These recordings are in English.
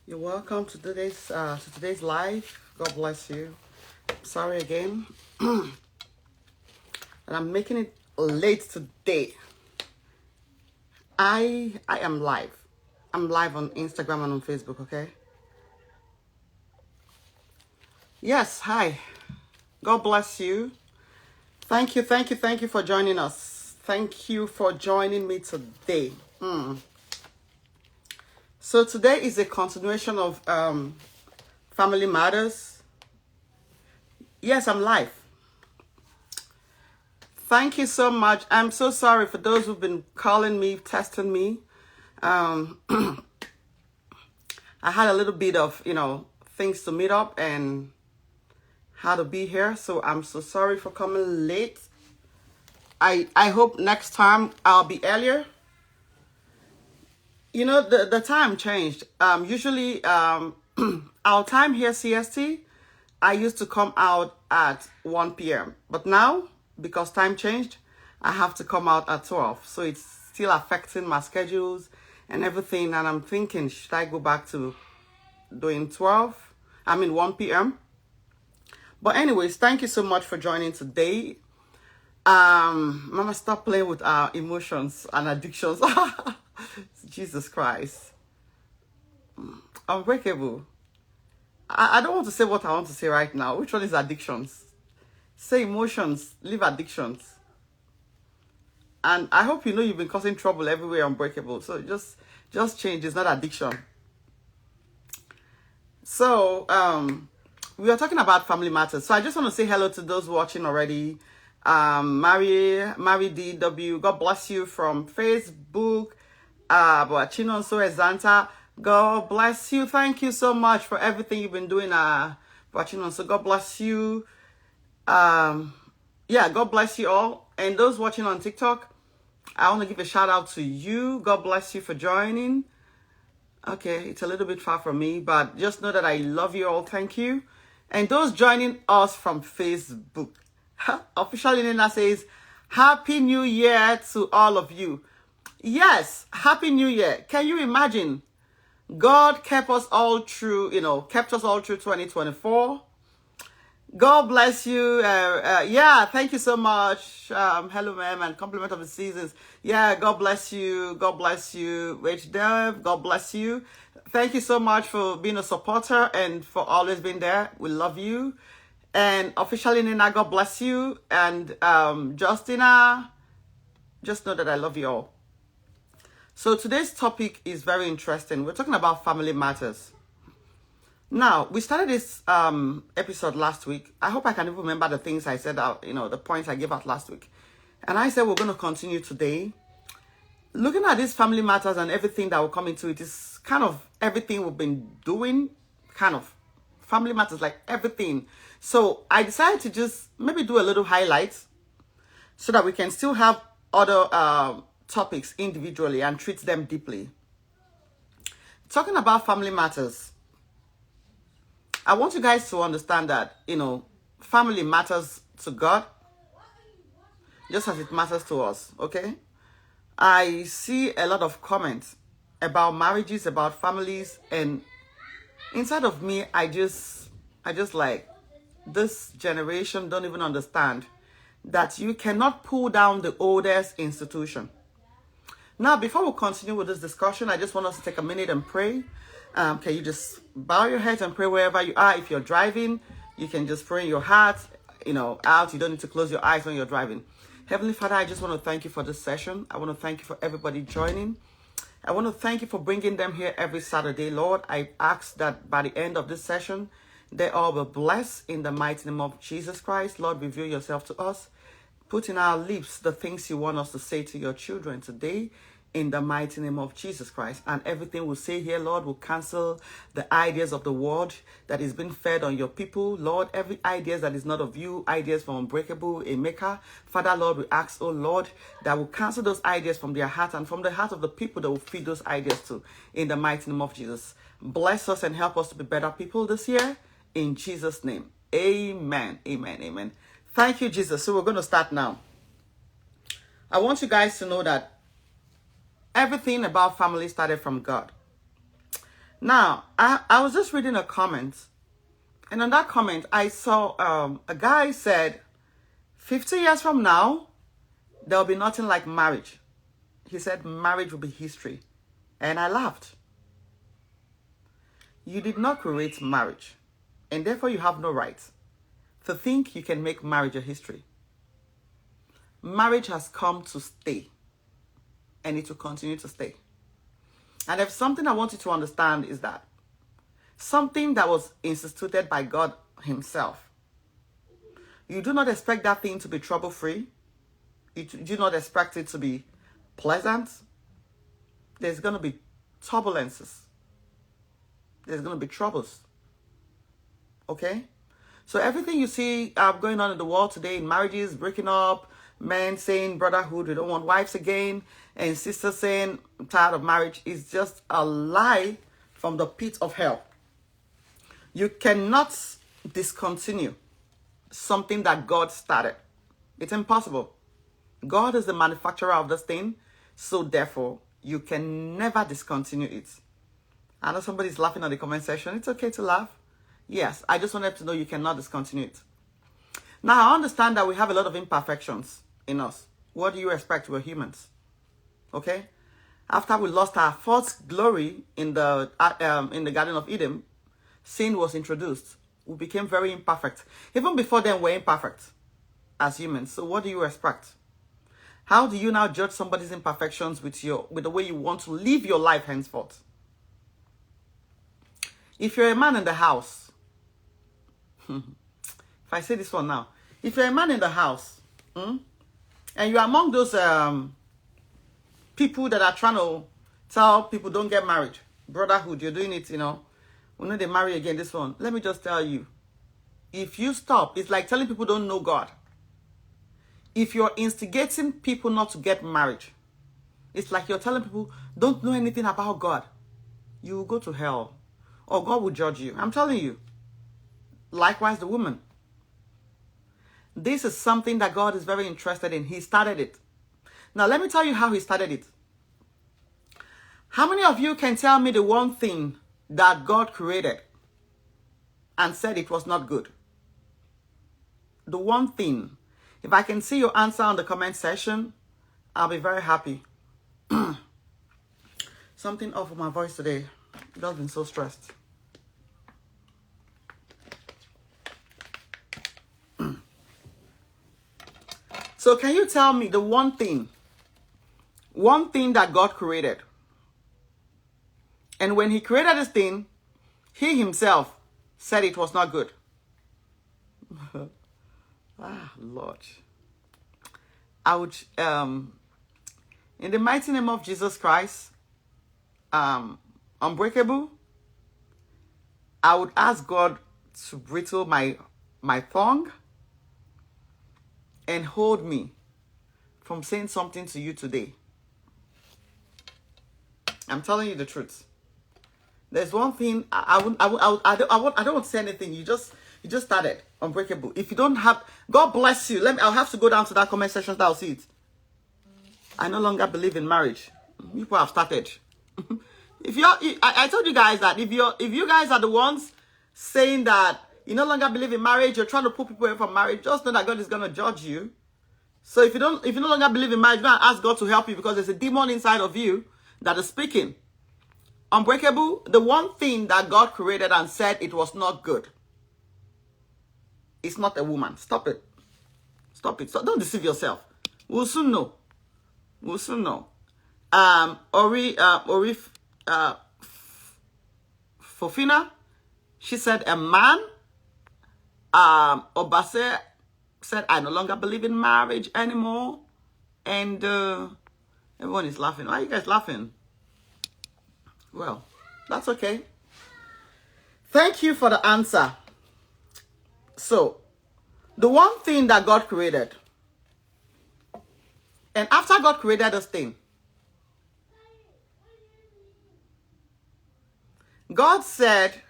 You're welcome to today's live. God bless you. Sorry again, and I'm making it late today. I am live. I'm live on Instagram and on Facebook. Okay. Yes. Hi. God bless you. Thank you for joining us. Thank you for joining me today. So today is a continuation of Family Matters. Yes, I'm live. Thank you so much. I'm so sorry for those who've been calling me, testing me. I had a little bit of, things to meet up and how to be here. So I'm so sorry for coming late. I hope next time I'll be earlier. The time changed. Usually, our time here, CST, I used to come out at 1 p.m. But now, because time changed, I have to come out at 12. So it's still affecting my schedules and everything. And I'm thinking, should I go back to doing 1 p.m.? But anyways, thank you so much for joining today. Mama, stop playing with our emotions and addictions. Jesus Christ. Unbreakable. I don't want to say what I want to say right now. Which one is addictions? Say emotions, leave addictions. And I hope you know you've been causing trouble everywhere, Unbreakable. So just change. It's not addiction. So, we are talking about family matters. So I just want to say hello to those watching already. Mary DW, God bless you from Facebook. Boachino So Zanta, God bless you. Thank you so much for everything you've been doing. Boachino So, God bless you. God bless you all. And those watching on TikTok, I want to give a shout out to you. God bless you for joining. Okay, it's a little bit far from me, but just know that I love you all. Thank you. And those joining us from Facebook, Official Nina says, Happy New Year to all of you. Yes, Happy New Year. Can you imagine? God kept us all through, kept us all through 2024. God bless you. Thank you so much. Hello, ma'am, and compliment of the seasons. Yeah, God bless you. God bless you. Rich Dev, God bless you. Thank you so much for being a supporter and for always being there. We love you. And officially, Nina, God bless you. And Justina, just know that I love you all. So today's topic is very interesting. We're talking about family matters. Now, we started this episode last week. I hope I can even remember the things I said out, the points I gave out last week. And I said we're going to continue today. Looking at these family matters and everything that will come into it is kind of everything we've been doing, kind of family matters, like everything. So I decided to just maybe do a little highlights so that we can still have other topics individually and treat them deeply. Talking about family matters, I want you guys to understand that, family matters to God just as it matters to us, okay? I see a lot of comments about marriages, about families, and inside of me, I just like, this generation don't even understand that you cannot pull down the oldest institution. Now, before we continue with this discussion, I just want us to take a minute and pray. Can you just bow your heads and pray wherever you are? If you're driving, you can just pray in your heart, out. You don't need to close your eyes when you're driving. Heavenly Father, I just want to thank you for this session. I want to thank you for everybody joining. I want to thank you for bringing them here every Saturday, Lord. I ask that by the end of this session, they all will bless in the mighty name of Jesus Christ. Lord, reveal yourself to us. Put in our lips the things you want us to say to your children today in the mighty name of Jesus Christ. And everything we'll say here, Lord, will cancel the ideas of the world that is being fed on your people. Lord, every idea that is not of you, ideas from Unbreakable, a maker. Father, Lord, we ask, oh Lord, that will cancel those ideas from their heart and from the heart of the people that will feed those ideas to in the mighty name of Jesus. Bless us and help us to be better people this year. In Jesus' name. Amen. Amen. Amen. Thank you, Jesus. So we're going to start now. I want you guys to know that everything about family started from God. Now, I was just reading a comment, and on that comment, I saw a guy said, 50 years from now, there will be nothing like marriage. He said marriage will be history. And I laughed. You did not create marriage, and therefore you have no right to think you can make marriage a history. Marriage has come to stay, and it will continue to stay. And if something I want you to understand is that something that was instituted by God himself, you do not expect that thing to be trouble-free. You do not expect it to be pleasant. There's going to be turbulences. There's going to be troubles. Okay? So everything you see going on in the world today, in marriages, breaking up, men saying brotherhood, we don't want wives again, and sisters saying I'm tired of marriage, is just a lie from the pit of hell. You cannot discontinue something that God started. It's impossible. God is the manufacturer of this thing, so therefore you can never discontinue it. I know somebody's laughing on the comment section. It's okay to laugh. Yes, I just wanted to know you cannot discontinue it. Now, I understand that we have a lot of imperfections in us. What do you expect? We're humans. Okay? After we lost our first glory in the Garden of Eden, sin was introduced. We became very imperfect. Even before then, we're imperfect as humans. So what do you expect? How do you now judge somebody's imperfections with the way you want to live your life henceforth? If you're a man in the house, if I say this one now, if you're a man in the house, and you're among those people that are trying to tell people don't get married, brotherhood, you're doing it, when they marry again, this one, let me just tell you, if you stop, it's like telling people don't know God. If you're instigating people not to get married, it's like you're telling people don't know anything about God. You will go to hell, or God will judge you. I'm telling you. Likewise, the woman. This is something that God is very interested in. He started it. Now, let me tell you how he started it. How many of you can tell me the one thing that God created and said it was not good? The one thing. If I can see your answer on the comment section, I'll be very happy. Something off with my voice today. I've just been so stressed. So can you tell me the one thing that God created? And when he created this thing, he himself said it was not good. Lord. I would, in the mighty name of Jesus Christ, unbreakable, I would ask God to brittle my tongue and hold me from saying something to you today. I'm telling you the truth. There's one thing I don't want to say anything. You just started unbreakable. If you don't have, God bless you. I'll have to go down to that comment section. I'll see it. I no longer believe in marriage. People have started. I told you guys that if you guys are the ones saying that you no longer believe in marriage, you're trying to pull people away from marriage, just know that God is going to judge you. So if you no longer believe in marriage, don't ask God to help you, because there's a demon inside of you that is speaking. Unbreakable, the one thing that God created and said it was not good. It's not a woman. Stop it. Stop it. Don't deceive yourself. We'll soon know. We'll soon know. Fofina, she said a man. Obase said, I no longer believe in marriage anymore. And everyone is laughing. Why are you guys laughing? Well, that's okay. Thank you for the answer. So, the one thing that God created, and after God created this thing, God said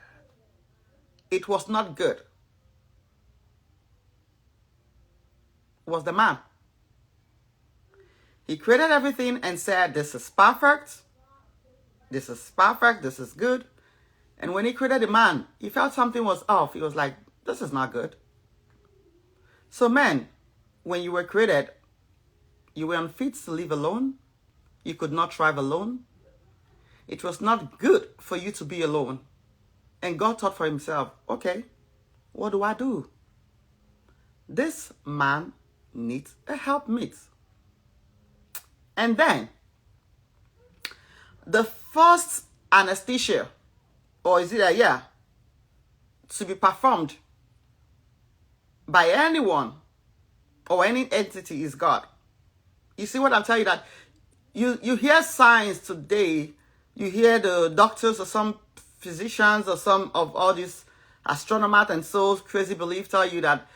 it was not good. Was the man. He created everything and said, this is perfect. This is perfect. This is good. And when he created the man, he felt something was off. He was like, this is not good. So men, when you were created, you were unfit to live alone. You could not thrive alone. It was not good for you to be alone. And God thought for himself, okay, what do I do? This man needs a helpmeet. And then, the first anesthesia, or is it to be performed by anyone or any entity is God. You see what I'm telling you? That you hear science today, you hear the doctors or some physicians or some of all these astronomers and so crazy belief tell you that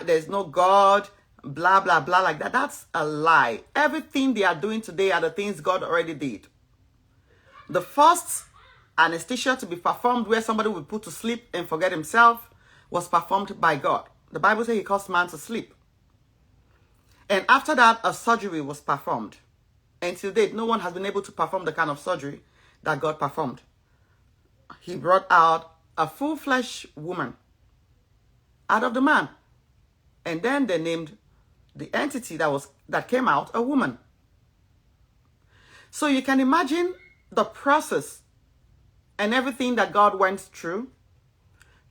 there's no God, blah, blah, blah, like that. That's a lie. Everything they are doing today are the things God already did. The first anesthesia to be performed where somebody will be put to sleep and forget himself was performed by God. The Bible says he caused man to sleep. And after that, a surgery was performed. And to date, no one has been able to perform the kind of surgery that God performed. He brought out a full-flesh woman out of the man. And then they named the entity that came out a woman. So you can imagine the process and everything that God went through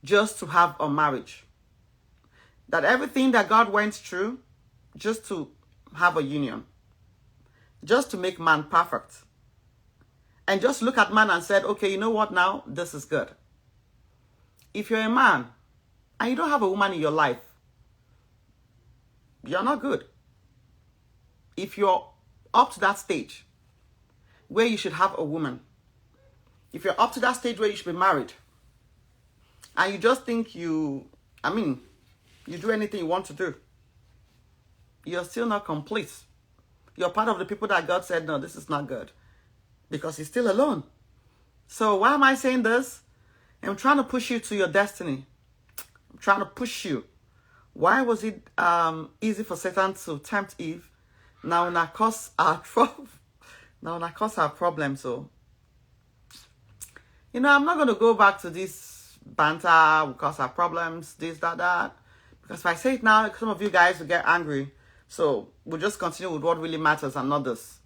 just to have a marriage. That everything that God went through just to have a union. Just to make man perfect. And just look at man and said, okay, you know what now? This is good. If you're a man and you don't have a woman in your life, you're not good. If you're up to that stage where you should have a woman, if you're up to that stage where you should be married, and you just think you do anything you want to do, you're still not complete. You're part of the people that God said, no, this is not good. Because he's still alone. So why am I saying this? I'm trying to push you to your destiny. I'm trying to push you. Why was it easy for Satan to tempt Eve? Now not cause our trouble. Now not cause our problem. So, I'm not going to go back to this banter because our problems, this, that. Because if I say it now, some of you guys will get angry. So we'll just continue with what really matters and not this.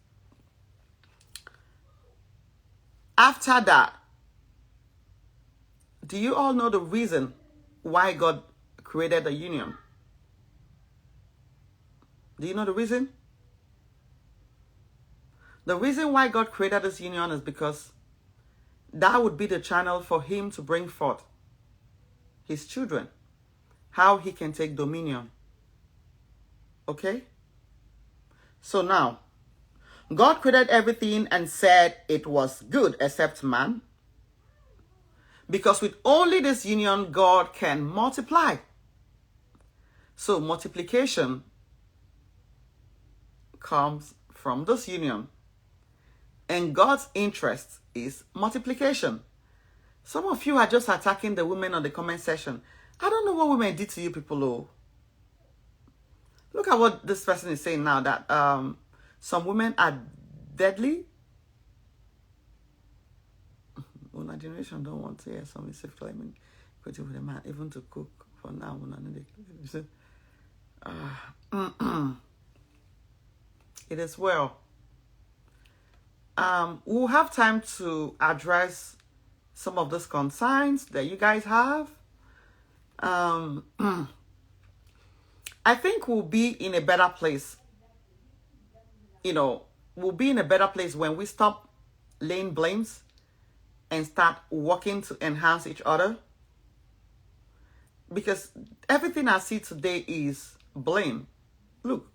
After that, do you all know the reason why God created a union? Do you know the reason? The reason why God created this union is because that would be the channel for him to bring forth his children. How he can take dominion. Okay? So now, God created everything and said it was good except man. Because with only this union, God can multiply. So multiplication comes from this union. And God's interest is multiplication. Some of you are just attacking the women on the comment section. I don't know what women did to you people, oh. Look at what this person is saying now, that some women are deadly. Our generation don't want to hear some safe claiming with a man, even to cook for now. It is well. We'll have time to address some of those concerns that you guys have. I think we'll be in a better place. We'll be in a better place when we stop laying blames and start working to enhance each other. Because everything I see today is blame. Look,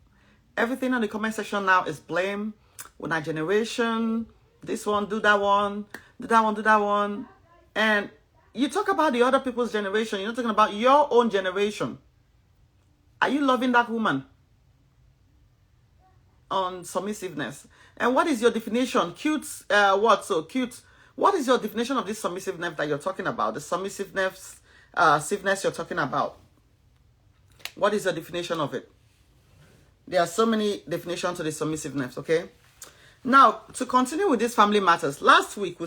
everything on the comment section now is blame. With our generation, this one, do that one, do that one, do that one. And you talk about the other people's generation, you're not talking about your own generation. Are you loving that woman? On submissiveness. And what is your definition? Cute, what? So cute. What is your definition of this submissiveness that you're talking about? The submissiveness you're talking about. What is your definition of it? There are so many definitions to the submissiveness, okay? Now, to continue with this family matters, last week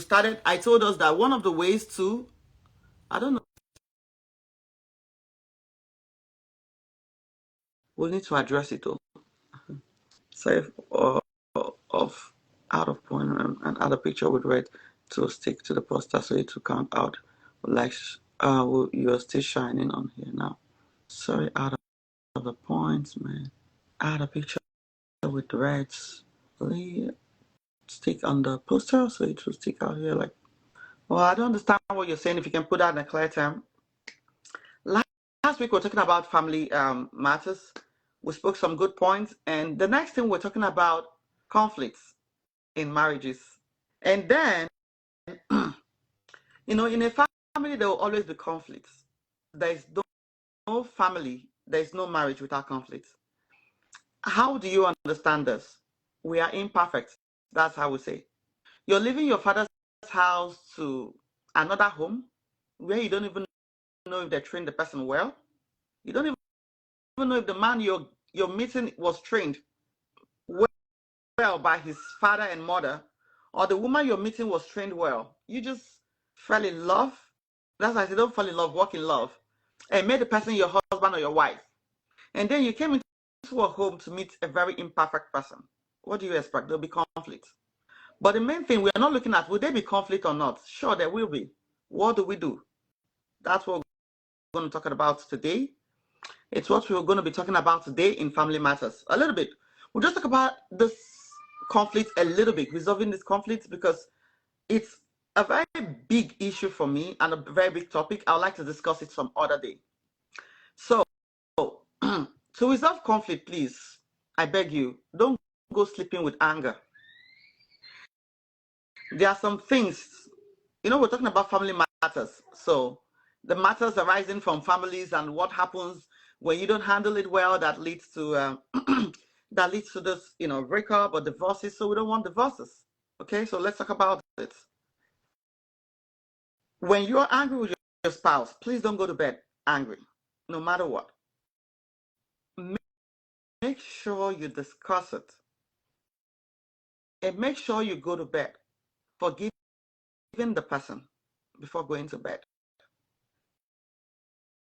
I told us that one of the ways to, I don't know, we'll need to address it though. Save of out of point and add a picture with red to stick to the poster so it will count out. Like, you're still shining on here now. Sorry, out of the points, man. Add a picture with reds. Stick on the poster so it will stick out here like. Well, I don't understand what you're saying. If you can put that in a clear term. Last week we were talking about family matters. We spoke some good points, and the next thing we're talking about conflicts in marriages. And then, in a family there will always be conflicts. There is no family, there is no marriage without conflicts. How do you understand this? We are imperfect. That's how we say. You're leaving your father's house to another home where you don't even know if they trained the person well. You don't even know if the man you're meeting was trained well by his father and mother, or the woman you're meeting was trained well. You just fell in love. That's why I say don't fall in love, walk in love. And made the person your husband or your wife. And then you came into a home to meet a very imperfect person. What do you expect? There'll be conflict. But the main thing, we're not looking at, will there be conflict or not? Sure, there will be. What do we do? That's what we're going to talk about today. It's what we're going to be talking about today in Family Matters. A little bit. We'll just talk about this conflict a little bit, resolving this conflict, because it's a very big issue for me and a very big topic. I would like to discuss it some other day. So, to resolve conflict, please, I beg you, don't go sleeping with anger. There are some things, we're talking about family matters. So the matters arising from families and what happens when you don't handle it well, that leads to this, breakup or divorces. So we don't want divorces. Okay, so let's talk about it. When you're angry with your spouse, please don't go to bed angry, no matter what. Make sure you discuss it. And make sure you go to bed forgiving the person before going to bed.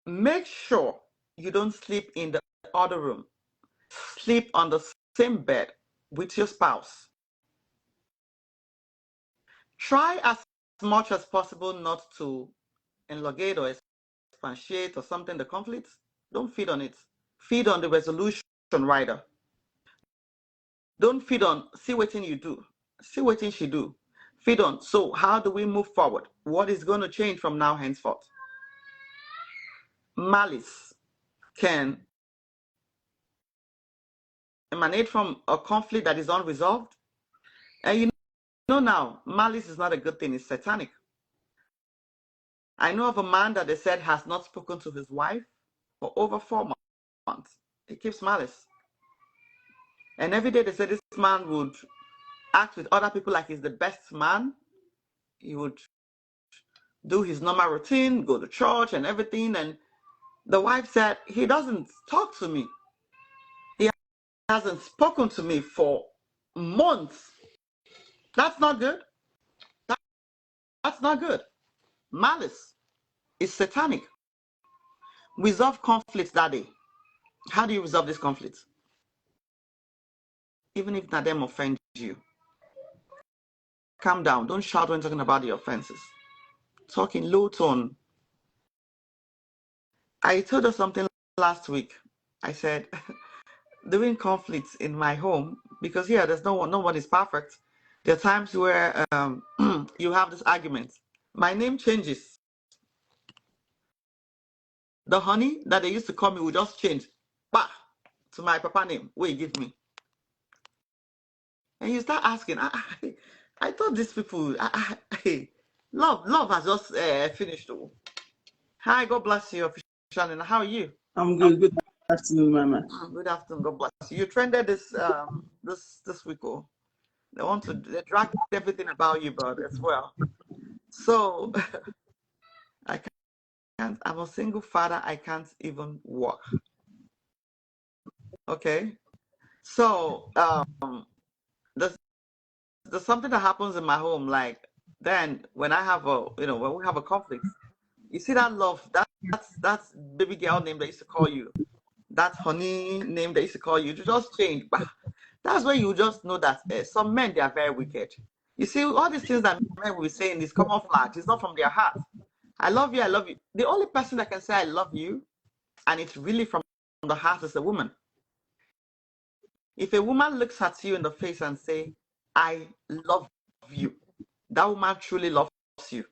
Make sure you don't sleep in the other room. Sleep on the same bed with your spouse. Try as much as possible not to elongate or expatiate or something the conflict. Don't feed on it. Feed on the resolution rider. Don't feed on, see what you do. See what she do. Feed on, so how do we move forward? What is going to change from now henceforth? Malice can emanate from a conflict that is unresolved. And now, malice is not a good thing. It's satanic. I know of a man that they said has not spoken to his wife for over 4 months. He keeps malice. And every day they said this man would act with other people like he's the best man. He would do his normal routine, go to church and everything. And the wife said, he doesn't talk to me. He hasn't spoken to me for months. That's not good. That's not good. Malice is satanic. Resolve conflicts that day. How do you resolve this conflict? Even if not them offend you. Calm down. Don't shout when talking about the offenses. Talk in low tone. I told her something last week. I said, during conflicts in my home, because here there's no one is perfect. There are times where you have this argument. My name changes. The honey that they used to call me will just change. Bah, to my papa name. Wait, give me. And you start asking, I thought these people, love has just finished. Oh. Hi, God bless you, Shannon. How are you? I'm good. Good afternoon, Mama. Good afternoon. God bless you. You trended this week. Oh, they dragged everything about you, brother, as well. So I can't. I'm a single father. I can't even walk. Okay. So the there's something that happens in my home. Like then when I have a, when we have a conflict, you see that love, that's baby girl name they used to call you, that honey name they used to call you, to just change. Bah. That's where you just know that some men, they are very wicked. You see, all these things that men will be saying is common flags. It's not from their heart. I love you, I love you. The only person that can say I love you, and it's really from the heart, is a woman. If a woman looks at you in the face and say, I love you, that woman truly loves you.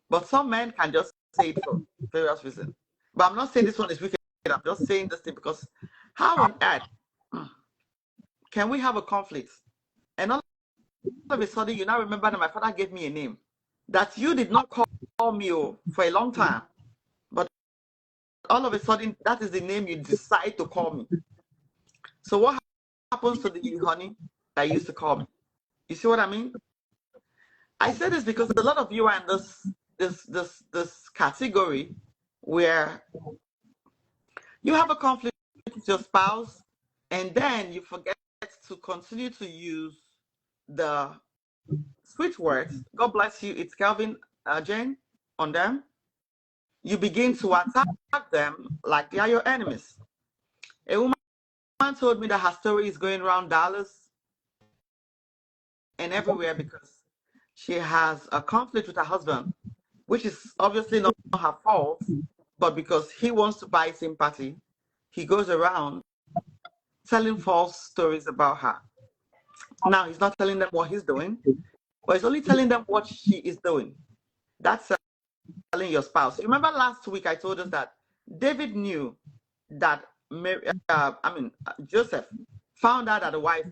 But some men can just say it for various reasons. But I'm not saying this one is wicked. I'm just saying this thing because how on earth can we have a conflict and all of a sudden you now remember that my father gave me a name that you did not call me for a long time, but all of a sudden that is the name you decide to call me. So what happens to the honey that used to call me? You see what I mean? I say this because a lot of you are in this category where you have a conflict with your spouse and then you forget to continue to use the sweet words. God bless you. It's Calvin, Jane, on them. You begin to attack them like they are your enemies. A woman told me that her story is going around Dallas and everywhere because she has a conflict with her husband, which is obviously not her fault, but because he wants to buy sympathy, he goes around telling false stories about her. Now, he's not telling them what he's doing, but he's only telling them what she is doing. That's telling your spouse. Remember last week I told us that David knew that Joseph found out that the wife,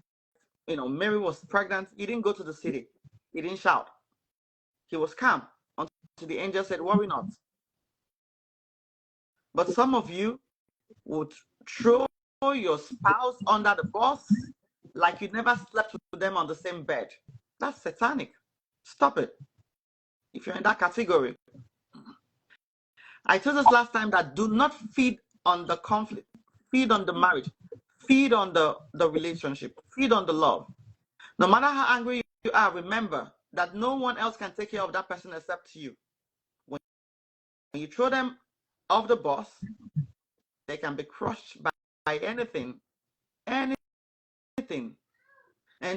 Mary was pregnant. He didn't go to the city. He didn't shout. He was calm until the angel said, worry not. But some of you would throw your spouse under the bus like you never slept with them on the same bed. That's satanic. Stop it. If you're in that category. I told us last time that do not feed on the conflict, feed on the marriage, feed on the relationship, feed on the love. No matter how angry you are, remember that no one else can take care of that person except you. When you throw them off the bus, they can be crushed by anything. And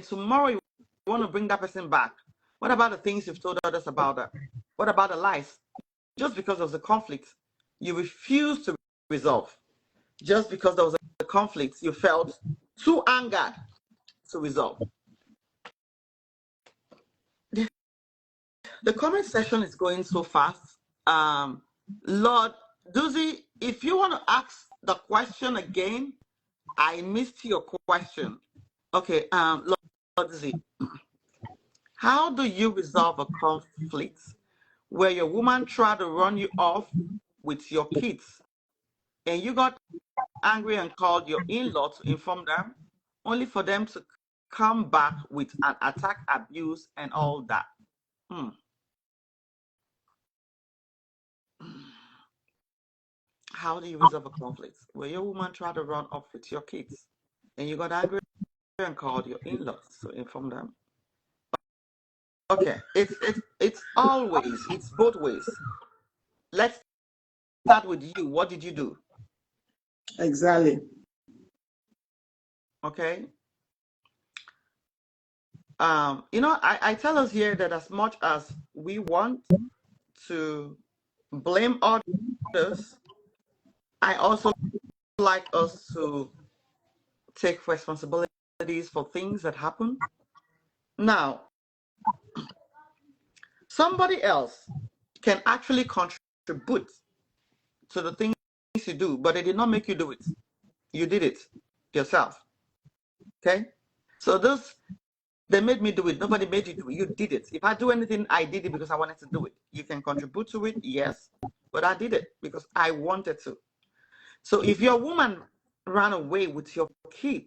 tomorrow you want to bring that person back. What about the things you've told others about that? What about the lies? Just because of the conflict, you refuse to resolve. Just because there was a conflict, you felt too angered to resolve. The comment section is going so fast. Lord Doozy, if you want to ask the question again, I missed your question. Okay, Lord Doozy, how do you resolve a conflict where your woman tried to run you off with your kids and you got angry and called your in-law to inform them, only for them to come back with an attack, abuse, and all that? How do you resolve a conflict where your woman tried to run off with your kids and you got angry and called your in-laws to inform them? Okay, it's both ways. Let's start with you. What did you do? Exactly. Okay. I tell us here that as much as we want to blame others, I also like us to take responsibilities for things that happen. Now, somebody else can actually contribute to the things you do, but they did not make you do it. You did it yourself. Okay? So they made me do it. Nobody made you do it. You did it. If I do anything, I did it because I wanted to do it. You can contribute to it, yes, but I did it because I wanted to. So if your woman ran away with your kid,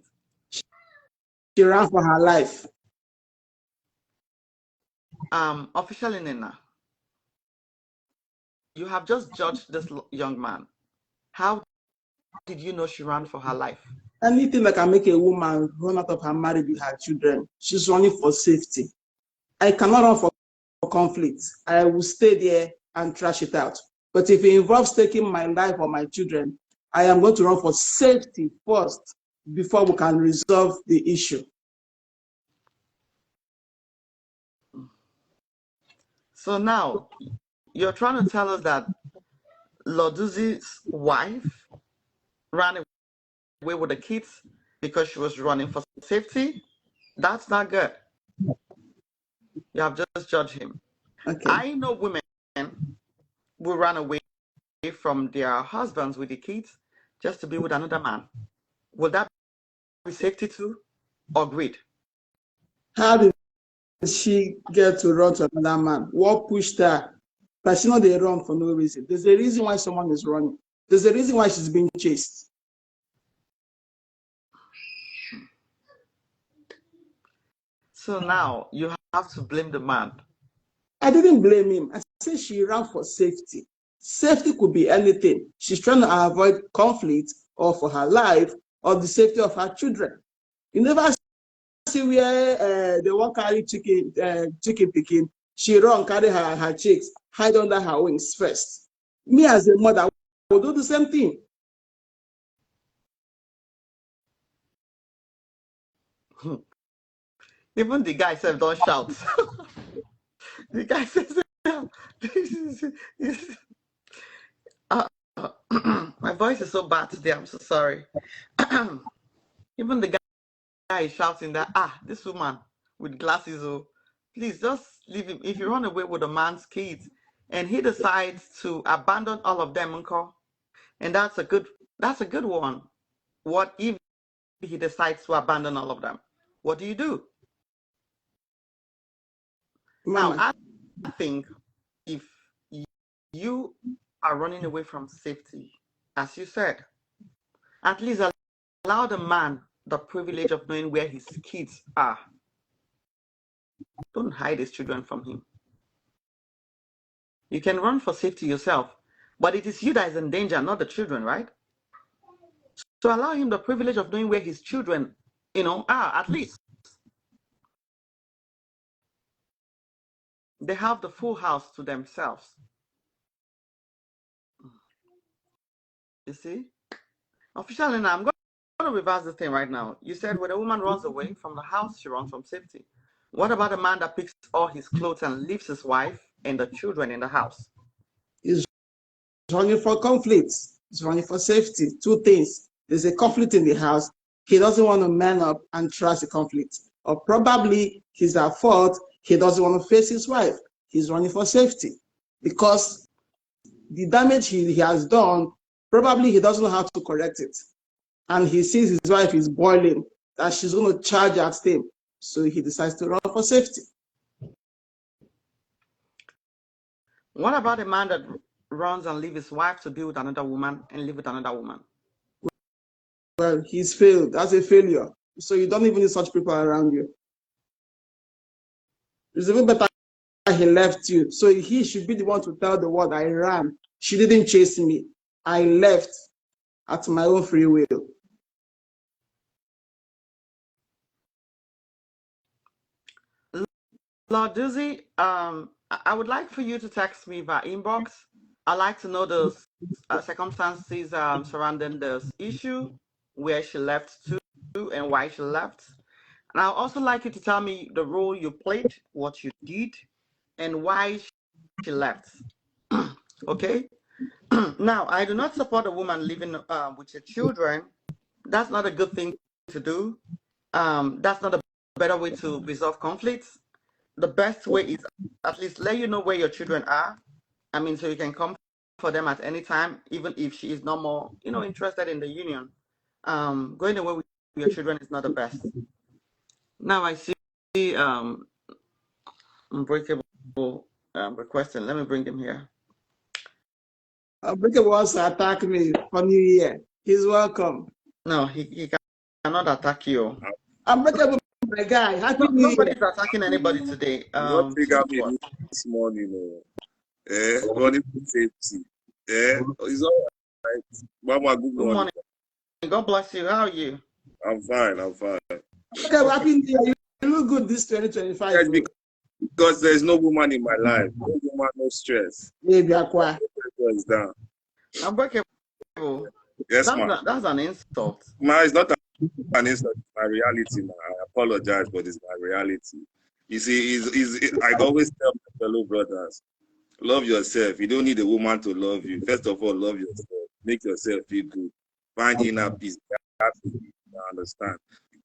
She ran for her life. Officially, Nina, you have just judged this young man. How did you know she ran for her life? Anything that can make a woman run out of her marriage with her children, she's running for safety. I cannot run for conflict. I will stay there and trash it out. But if it involves taking my life or my children, I am going to run for safety first before we can resolve the issue. So now, you're trying to tell us that Loduzi's wife ran away with the kids because she was running for safety? That's not good. You have just judged him. Okay. I know women will run away from their husbands with the kids just to be with another man. Will that be safety too, or greed? How did she get to run to another man? What pushed her? But she know they run for no reason. There's a reason why someone is running. There's a reason why she's being chased. So now you have to blame the man. I didn't blame him. I said she ran for safety. Safety could be anything. She's trying to avoid conflict or for her life or the safety of her children. You never see where they won't carry chicken picking. She run, carry her chicks, hide under her wings first. Me as a mother will do the same thing. Even the guy said, "Don't shout." The guy says, my voice is so bad today. I'm so sorry. Even the guy is shouting that, this woman with glasses, oh, please just leave him. If you run away with a man's kids and he decides to abandon all of them, uncle, and that's a good one. What if he decides to abandon all of them? What do you do? Mama. Now, I think if you are running away from safety, as you said, at least allow the man the privilege of knowing where his kids are. Don't hide his children from him. You can run for safety yourself, but it is you that is in danger, not the children, right? So allow him the privilege of knowing where his children, are, at least. They have the full house to themselves. You see? Officially now, I'm going to reverse the thing right now. You said when a woman runs away from the house, she runs from safety. What about a man that picks all his clothes and leaves his wife and the children in the house? He's running for conflict. He's running for safety. Two things. There's a conflict in the house. He doesn't want to man up and trust the conflict. Or probably he's at fault. He doesn't want to face his wife. He's running for safety. Because the damage he has done, probably he doesn't know how to correct it. And he sees his wife is boiling, that she's going to charge at him. So he decides to run for safety. What about a man that runs and leaves his wife to be with another woman and live with another woman? Well, he's failed. That's a failure. So you don't even need such people around you. It's even better he left you. So he should be the one to tell the world, I ran. She didn't chase me. I left at my own free will. Lord Dizzy, I would like for you to text me via inbox. I'd like to know the circumstances surrounding this issue, where she left to and why she left. And I'd also like you to tell me the role you played, what you did, and why she left. Okay? Now, I do not support a woman living with your children. That's not a good thing to do. That's not a better way to resolve conflicts. The best way is at least let you know where your children are. I mean, so you can come for them at any time, even if she is no more, interested in the union. Going away with your children is not the best. Now I see Unbreakable requesting. Let me bring him here. Unbreakable wants to attack me for New Year. He's welcome. No, he cannot attack you. Unbreakable, my guy. Happy New Year. Nobody's attacking anybody today. What trigger me this morning? Running for safety. It's all right. Mama, good morning. God bless you. How are you? I'm fine. I'm fine. Okay, happy New Year. You look good this 2025. Yes, because there's no woman in my life. No woman, no stress. Maybe Aqua. Stress down. Unbreakable. Yes, ma'am. That's an insult. Ma, it's not an insult. It's my reality, ma. I apologize, but it's my reality. You see, I always tell my fellow brothers, love yourself. You don't need a woman to love you. First of all, love yourself. Make yourself feel good. Find inner peace. You understand?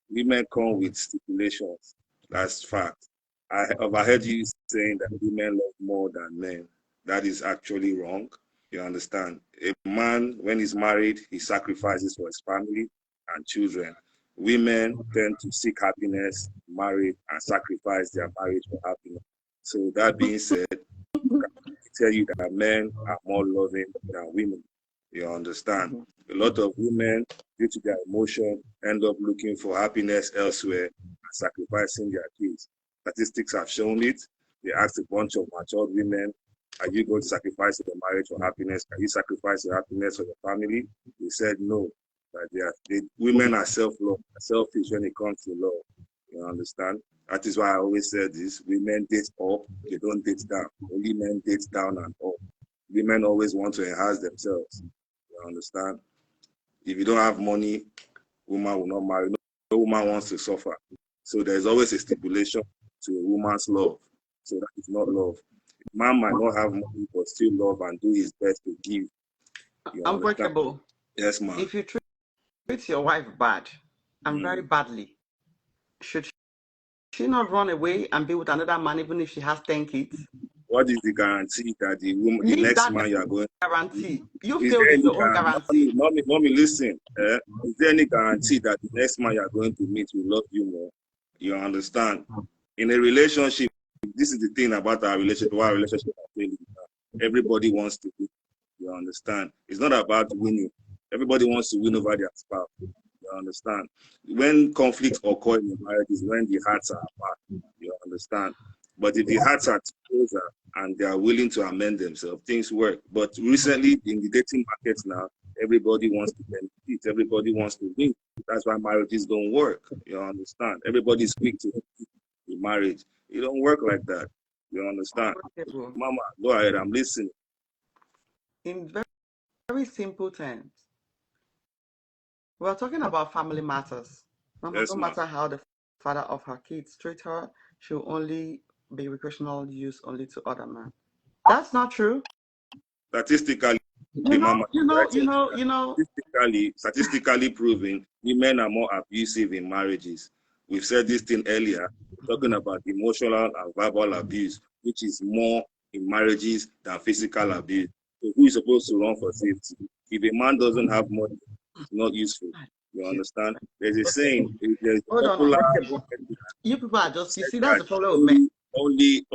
Women come with stipulations. That's fact. I overheard you saying that women love more than men. That is actually wrong. You understand? A man, when he's married, he sacrifices for his family and children. Women tend to seek happiness, marry, and sacrifice their marriage for happiness. So that being said, I tell you that men are more loving than women. You understand? A lot of women, due to their emotion, end up looking for happiness elsewhere and sacrificing their kids. Statistics have shown it. They asked a bunch of matured women, are you going to sacrifice your marriage for happiness? Can you sacrifice your happiness for your family? They said no. That women are selfish when it comes to love. You understand? That is why I always said this. Women date up, they don't date down. Only men date down and up. Women always want to enhance themselves. You understand? If you don't have money, woman will not marry. No woman wants to suffer. So there's always a stipulation to a woman's love. So that is not love. A man might not have money, but still love and do his best to give. Unbreakable. Yes, ma'am. If you treat your wife bad and very badly, should she not run away and be with another man even if she has 10 kids? What is the guarantee that the next man you are going to guarantee? You failed in your own guarantee. Mommy, listen. Is there any guarantee that the next man you are going to meet will love you more? You understand? In a relationship, this is the thing about our relationship. Our relationship are failing. Everybody wants to win. You understand? It's not about winning. Everybody wants to win over their spouse. You understand? When conflicts occur in a marriage is when the hearts are apart. You understand? But if the hearts are closer and they are willing to amend themselves, things work. But recently, in the dating market now, everybody wants to benefit. Everybody wants to win. That's why marriages don't work. You understand? Everybody's quick to the marriage. It don't work like that. You understand? Mama, go ahead. I'm listening. In very, very simple terms, we're talking about family matters. Mama, Yes, no matter how the father of her kids treat her, she'll only be recreational use only to other men. That's not true. Statistically, statistically proven, women are more abusive in marriages. We've said this thing earlier, talking about emotional and verbal abuse, which is more in marriages than physical abuse. So who is supposed to run for safety? If a man doesn't have money, it's not useful. You understand? There's a saying. There's Hold popular. You people are just, you see, that's the problem with men. Only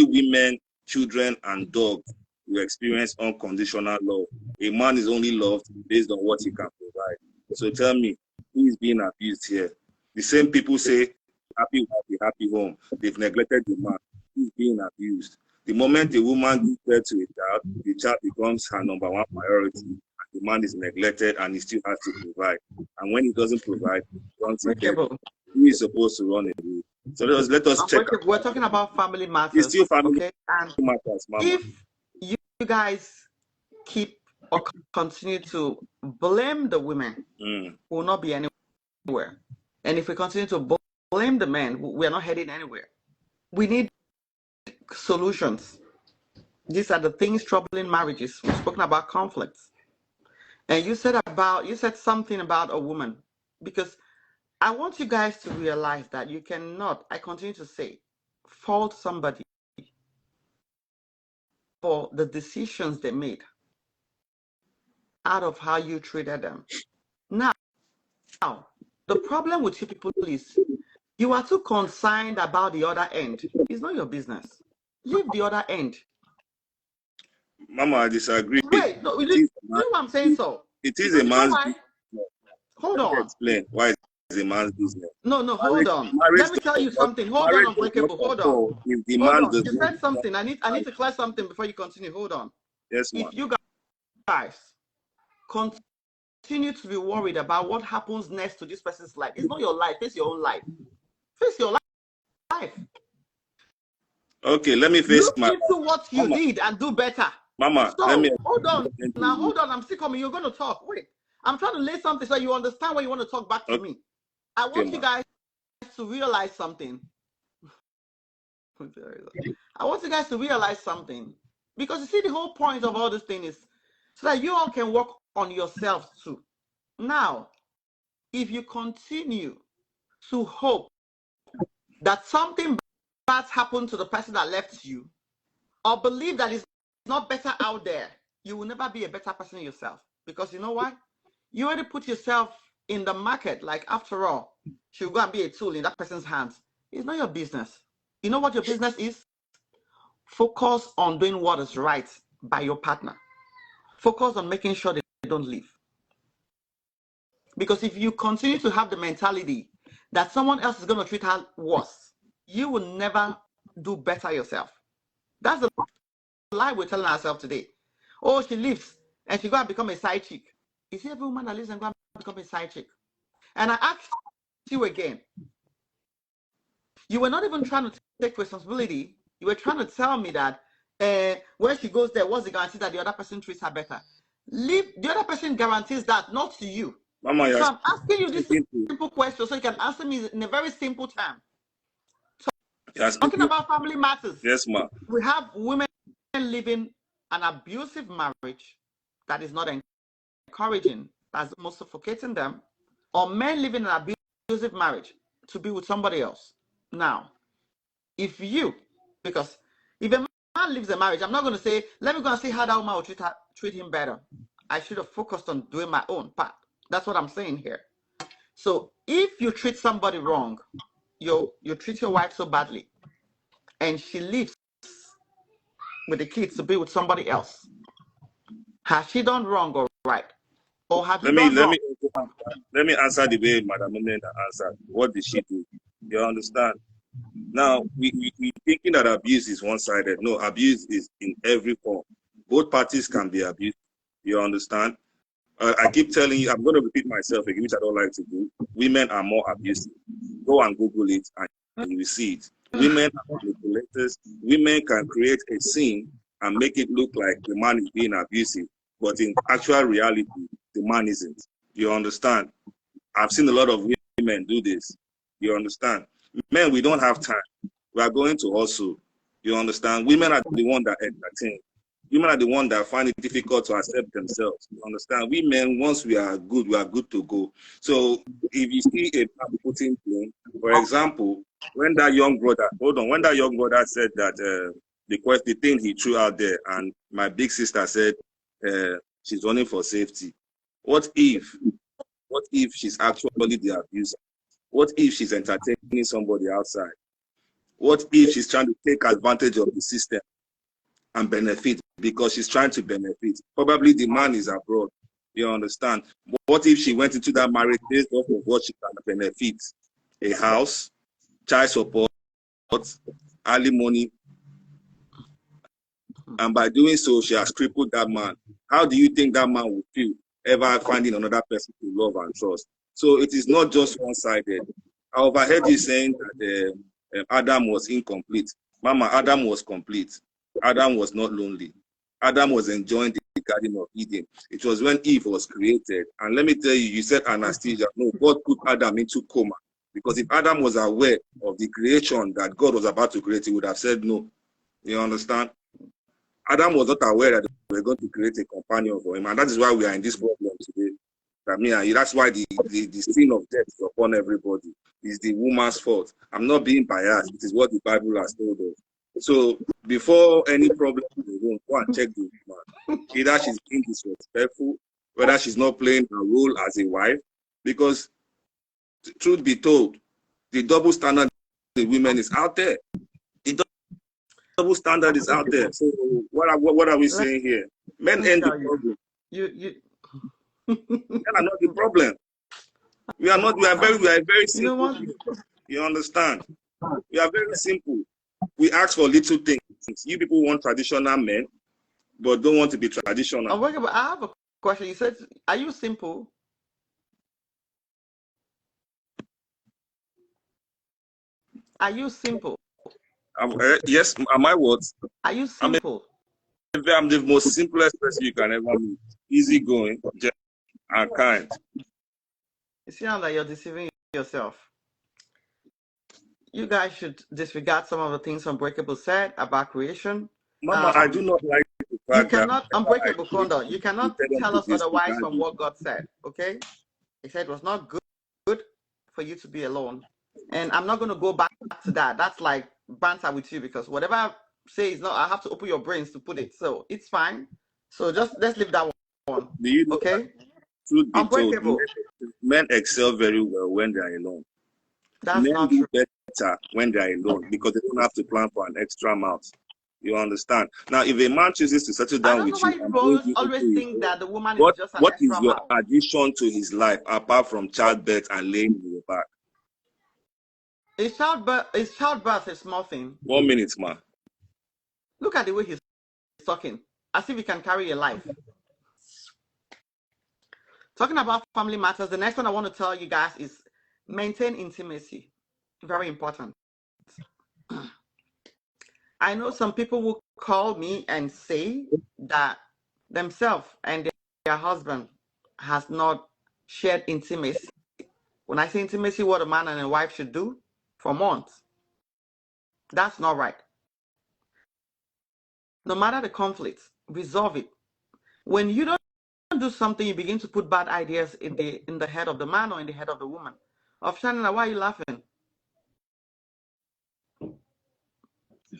women, children, and dogs will experience unconditional love. A man is only loved based on what he can provide. So tell me, who is being abused here? The same people say, happy wife, happy home. They've neglected the man. Who's being abused? The moment a woman gives birth to a child, the child becomes her number one priority. And the man is neglected and he still has to provide. And when he doesn't provide, who is supposed to run away? So let us check. We're talking about family matters. It's still family and matters, Mama. If you guys keep or continue to blame the women, we will not be anywhere. And if we continue to blame the men, we are not heading anywhere. We need solutions. These are the things troubling marriages. We've spoken about conflicts. And you said something about a woman, because I want you guys to realize that you cannot, I continue to say, fault somebody for the decisions they made out of how you treated them. Now, the problem with you people is you are too concerned about the other end. It's not your business. Leave the other end. Mama, I disagree. Wait, no, you know what I'm saying? So it is a man's business. Hold on. Explain why it's a man's business. No, hold on. Let me tell you something. Hold on, Unbreakable. Hold on. If the man does you said something. I need to clear something before you continue. Hold on. Yes, ma'am. If you guys continue continue to be worried about what happens next to this person's life. It's not your life. Face your own life. Face your life. Okay, let me face Look into what you did and do better. Mama, So, let me hold on. Now, hold on. I'm still coming. You're going to talk. Wait. I'm trying to lay something so you understand what you want to talk back to me. I want you guys to realize something. I want you guys to realize something. Because you see, the whole point of all this thing is so that you all can work on yourselves too. Now, if you continue to hope that something bad happened to the person that left you, or believe that it's not better out there, you will never be a better person yourself. Because you know why? You already put yourself in the market. Like, after all, she'll go and be a tool in that person's hands. It's not your business. You know what your business is? Focus on doing what is right by your partner. Focus on making sure they don't leave. Because if you continue to have the mentality that someone else is going to treat her worse, you will never do better yourself. That's the lie we're telling ourselves today. Oh, she leaves and she go and become a side chick. Is every woman that leaves and go and become a side chick? And I ask you again, you were not even trying to take responsibility. You were trying to tell me that when she goes there, what's the guarantee that the other person treats her better? The other person guarantees that, not to you. Mama, so I'm asking you this simple question so you can answer me in a very simple term. Talking about family matters. Yes, ma'am. We have women living an abusive marriage that is not encouraging, that's most suffocating them, or men living an abusive marriage to be with somebody else. Now, if you, because if a man leaves a marriage, I'm not going to say, let me go and see how that woman will treat him better. I should have focused on doing my own part. That's what I'm saying here. So if you treat somebody wrong, you treat your wife so badly, and she leaves with the kids to be with somebody else, has she done wrong or right? Or have you done wrong? Let me answer the way Madam Nena answered. What did she do? You understand? Now, we thinking that abuse is one-sided. No, abuse is in every form. Both parties can be abused. You understand? I keep telling you, I'm going to repeat myself again, which I don't like to do. Women are more abusive. Go and Google it and you will see it. Women are manipulators. Women can create a scene and make it look like the man is being abusive. But in actual reality, the man isn't. You understand? I've seen a lot of women do this. You understand? Men, we don't have time. We are going to hustle. You understand? Women are the one that entertain. Women are the one that find it difficult to accept themselves. You understand? We men, once we are good to go. So if you see a man putting blame, for example, when that young brother, when that young brother said that the thing he threw out there, and my big sister said she's running for safety. What if she's actually the abuser? What if she's entertaining somebody outside? What if she's trying to take advantage of the system and benefit because she's trying to benefit? Probably the man is abroad. You understand? But what if she went into that marriage based off of what she can benefit? A house, child support, alimony. And by doing so, she has crippled that man. How do you think that man would feel ever finding another person to love and trust? So it is not just one-sided. I overheard you saying that Adam was incomplete. Mama, Adam was complete. Adam was not lonely. Adam was enjoying the Garden of Eden. It was when Eve was created. And let me tell you, you said anesthesia. No, God put Adam into coma. Because if Adam was aware of the creation that God was about to create, he would have said no. You understand? Adam was not aware that we were going to create a companion for him. And that is why we are in this problem today. That's why the sin of death is upon everybody. It's the woman's fault. I'm not being biased. It is what the Bible has told us. So before any problem in the room, go and check the woman. Either she's being disrespectful, whether she's not playing her role as a wife. Because truth be told, the double standard of the women is out there. The double standard is out there. So what are we saying here? Men end the problem. Men are not the problem. We are very simple. You understand? We are very simple. We ask for little things. You people want traditional men, but don't want to be traditional. I have a question. You said, are you simple? Are you simple? Yes, am I what? Are you simple? I'm the most simplest person you can ever meet. Easygoing, and kind. You sound like you're deceiving yourself. You guys should disregard some of the things Unbreakable said about creation. Mama, I do not like the You fact that cannot, whenever I Unbreakable pray, Condor, you you cannot tell them tell to us otherwise disregard from it. what God said, okay? He said it was not good for you to be alone. And I'm not going to go back to that. That's like banter with you because whatever I say is not, I have to open your brains to put it. So it's fine. So just let's leave that one, Do you know that, okay? truth be told, Unbreakable. men excel very well when they are alone. That's Men not do true. better when they are alone because they don't have to plan for an extra mouth. You understand? Now, if a man chooses to settle I down don't know with why you you and people bring you always into his think home, that the woman is just an what is extra your mouth. addition to his life apart from childbirth and laying in your back? Is childbirth a small thing? 1 minute, man. Look at the way he's talking, as if he can carry a life. Talking about family matters, the next one I want to tell you guys is maintain intimacy. Very important. I know some people will call me and say that themselves and their husband has not shared intimacy. When I say intimacy, what a man and a wife should do for months. That's not right. No matter the conflict, resolve it. When you don't do something, you begin to put bad ideas in the head of the man or in the head of the woman. Shanina, why are you laughing?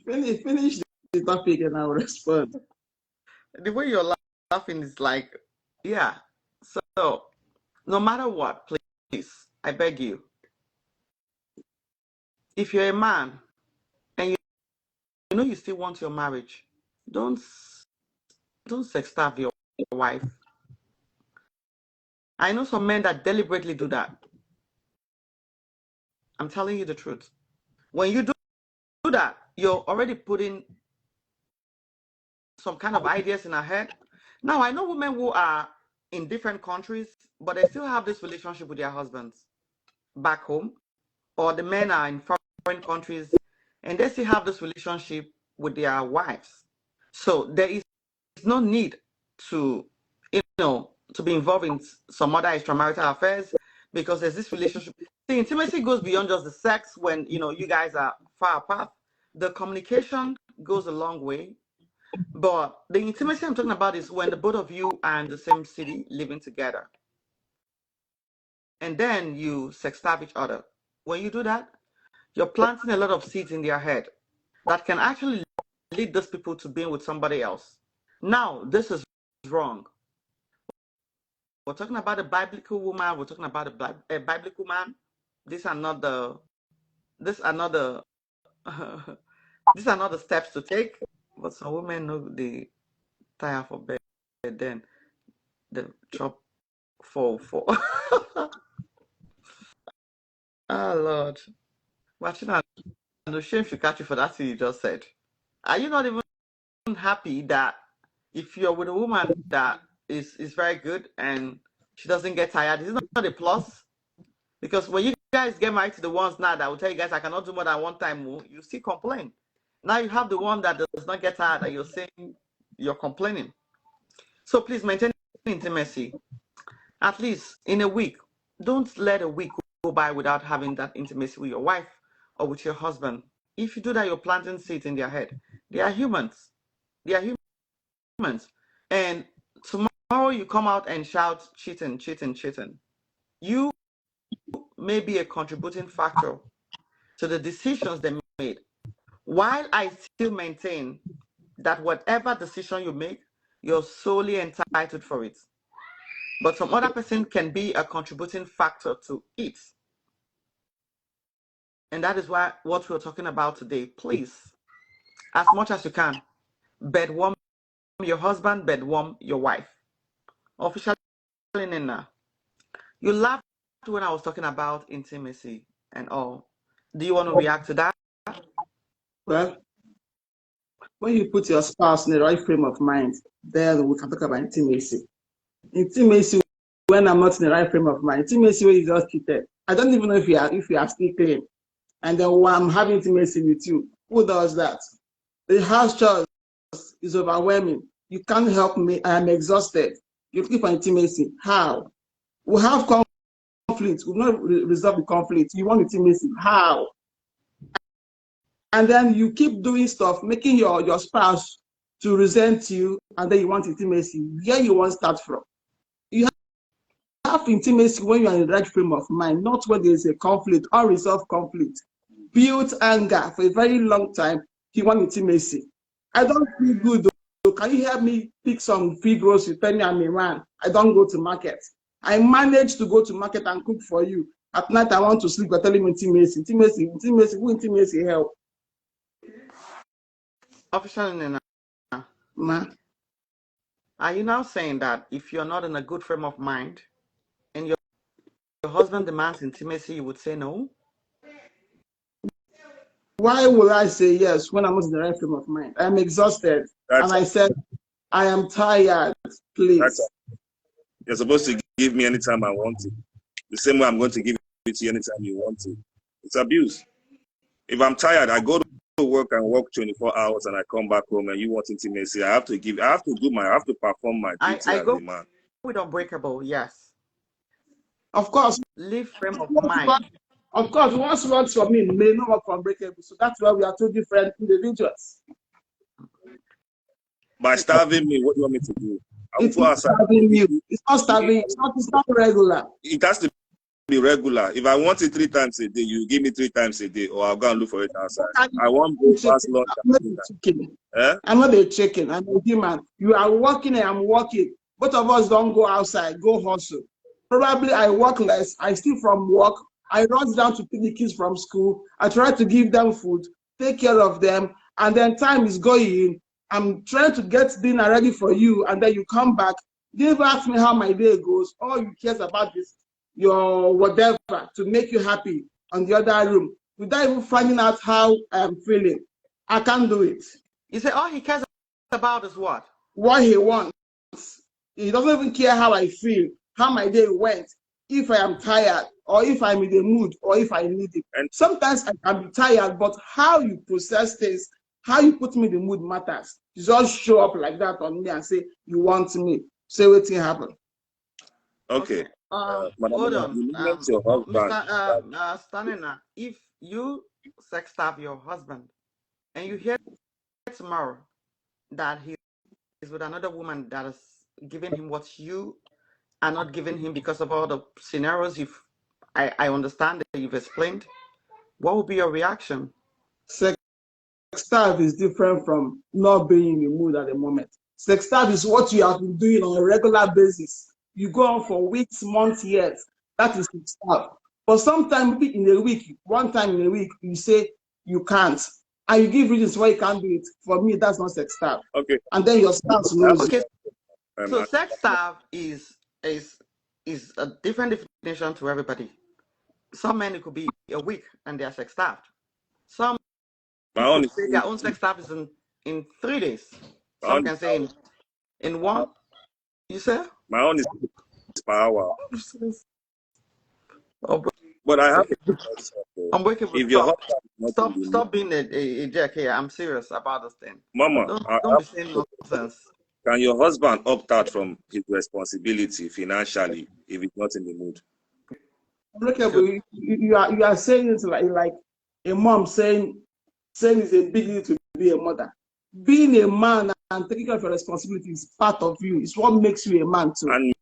Finish the topic and I'll respond. The way you're laughing is like, yeah. So, no matter what, please, I beg you, if you're a man and you know you still want your marriage, don't sextarve your wife. I know some men that deliberately do that. I'm telling you the truth. When you do that, you're already putting some kind of ideas in her head. Now, I know women who are in different countries, but they still have this relationship with their husbands back home, or the men are in foreign countries and they still have this relationship with their wives. So there is no need to, to be involved in some other extramarital affairs because there's this relationship. The intimacy goes beyond just the sex when, you guys are far apart. The communication goes a long way. But the intimacy I'm talking about is when the both of you are in the same city living together. And then you sextab each other. When you do that, you're planting a lot of seeds in their head that can actually lead those people to being with somebody else. Now, this is wrong. We're talking about a biblical woman. We're talking about a biblical man. These are not the these are not the these are not the steps to take. But some women know they tire for bed, then the chop fall. Oh Lord. Watching and no shame should catch you for that thing you just said. Are you not even happy that if you're with a woman that is very good and she doesn't get tired, is it not a plus? Because when you guys get married to the ones now that will tell you guys I cannot do more than one time more, you still complain. Now you have the one that does not get tired and you're saying you're complaining. So please maintain intimacy. At least in a week. Don't let a week go by without having that intimacy with your wife or with your husband. If you do that, you're planting seeds in their head. They are humans. They are humans. And tomorrow you come out and shout cheating, cheating, cheating. You may be a contributing factor to the decisions they made. While I still maintain that whatever decision you make, you're solely entitled for it. But some other person can be a contributing factor to it. And that is what we're talking about today. Please, as much as you can, bedwarm your husband, bedwarm your wife. Officially, Nina, you laughed when I was talking about intimacy and all. Do you want to react to that? Well, when you put your spouse in the right frame of mind, then we can talk about intimacy. Intimacy when I'm not in the right frame of mind. Intimacy when you just cheated. I don't even know if you are still clean. And then when I'm having intimacy with you, who does that? The house chores is overwhelming. You can't help me. I am exhausted. You keep on intimacy. How? We have conflict. We've not resolved the conflict. You want intimacy. How? And then you keep doing stuff, making your spouse to resent you, and then you want intimacy. Where you want to start from? You have intimacy when you are in the right frame of mind, not when there is a conflict, unresolved conflict. Built anger for a very long time. You want intimacy. I don't feel good though. Can you help me pick some free groceries? Tell me I'm a man. I don't go to market. I manage to go to market and cook for you. At night I want to sleep. You're telling me intimacy. Intimacy. Who intimacy help? Officer Nina, Ma. are you now saying that if you're not in a good frame of mind and your husband demands intimacy, you would say no? Why will I say yes when I'm not in the right frame of mind? I'm exhausted. And I said, I am tired, please. You're supposed to give me anytime I want it. The same way I'm going to give it to you anytime you want it. It's abuse. If I'm tired, I go to work and work 24 hours and I come back home and you want intimacy, I have to perform my duty I as go a man. with unbreakable, yes. Of course. Live frame of mind. Of course, what works for me may not work for unbreakable. So that's why we are two different individuals. By starving me, what do you want me to do? It's not starving you. It's not starving. It's not regular. It has to be regular. If I want it 3 times a day, you give me 3 times a day, or I'll go and look for it outside. I want breakfast, lunch, I'm not a chicken. I'm a human. You are working and I'm working. Both of us don't go outside, go hustle. Probably I work less. I steal from work. I rush down to pick the kids from school. I try to give them food, take care of them, and then time is going. I'm trying to get dinner ready for you, and then you come back. You never ask me how my day goes. All you care about is your whatever to make you happy on the other room without even finding out how I'm feeling. I can't do it. You say all he cares about is what? What he wants. He doesn't even care how I feel, how my day went, if I am tired, or if I'm in the mood, or if I need it. And sometimes I can be tired, but how you process things, how you put me in the mood matters. You just show up like that on me and say, you want me. Say what thing happened. Okay. Hold on. Mr. Stanina, if you sex starve your husband and you hear tomorrow that he is with another woman that is giving him what you are not giving him because of all the scenarios I understand that you've explained, what would be your reaction? Sex starve is different from not being in the mood at the moment. Sex starve is what you have been doing on a regular basis. You go on for weeks, months, years. That is sex starve. But sometimes in a week, one time in a week, you say you can't. And you give reasons why you can't do it. For me, that's not sex starve. Okay. And then your spouse knows. Okay. So sex starve is a different definition to everybody. Some men, it could be a week and they are sex starved. Some say their own sex starve is in 3 days. Some can say in one. You say? My own is per hour. But I have unbreakable. If your stop being a jerk here. I'm serious about this thing. Mama, don't be saying nonsense. Can your husband opt out from his responsibility financially if he's not in the mood? Unbreakable, you are saying it like a mom saying it's a big deal to be a mother. Being a man and taking care of your responsibility is part of you. It's what makes you a man too. And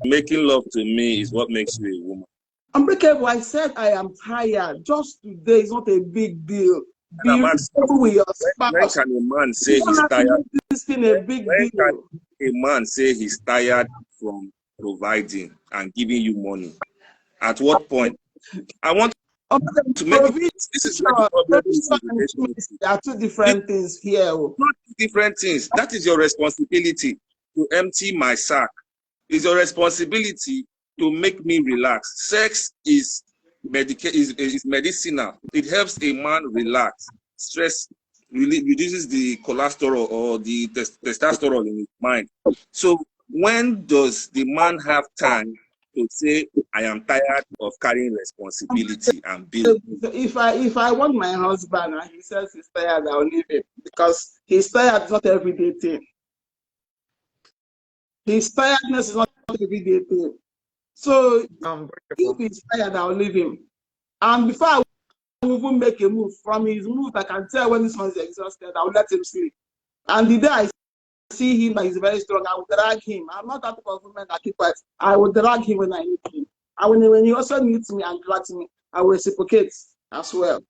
making love to me is what makes you a woman. Unbreakable, I said I am tired. Just today is not a big deal. Be reasonable with your spouse. When can a man say he's tired? This thing a big deal. Can a man say he's tired from providing and giving you money? At what point? I want to make this is like there are two different things here. Not different things. That is your responsibility to empty my sack. It's your responsibility to make me relax. Sex is medicinal. It helps a man relax. Stress reduces the cholesterol or the testosterone in his mind. So When does the man have time to say, I am tired of carrying responsibility and building? If I want my husband and he says he's tired, I'll leave him because his tired is not everyday thing. His tiredness is not everyday thing. So if he's tired, I'll leave him. And before I even make a move, from his move, I can tell when this one is exhausted. I'll let him sleep. And the day I see him that he's very strong, I will drag him. I'm not that type of woman that keep quiet. I will drag him when I need him. And when he also needs me and drags me, I will reciprocate as well.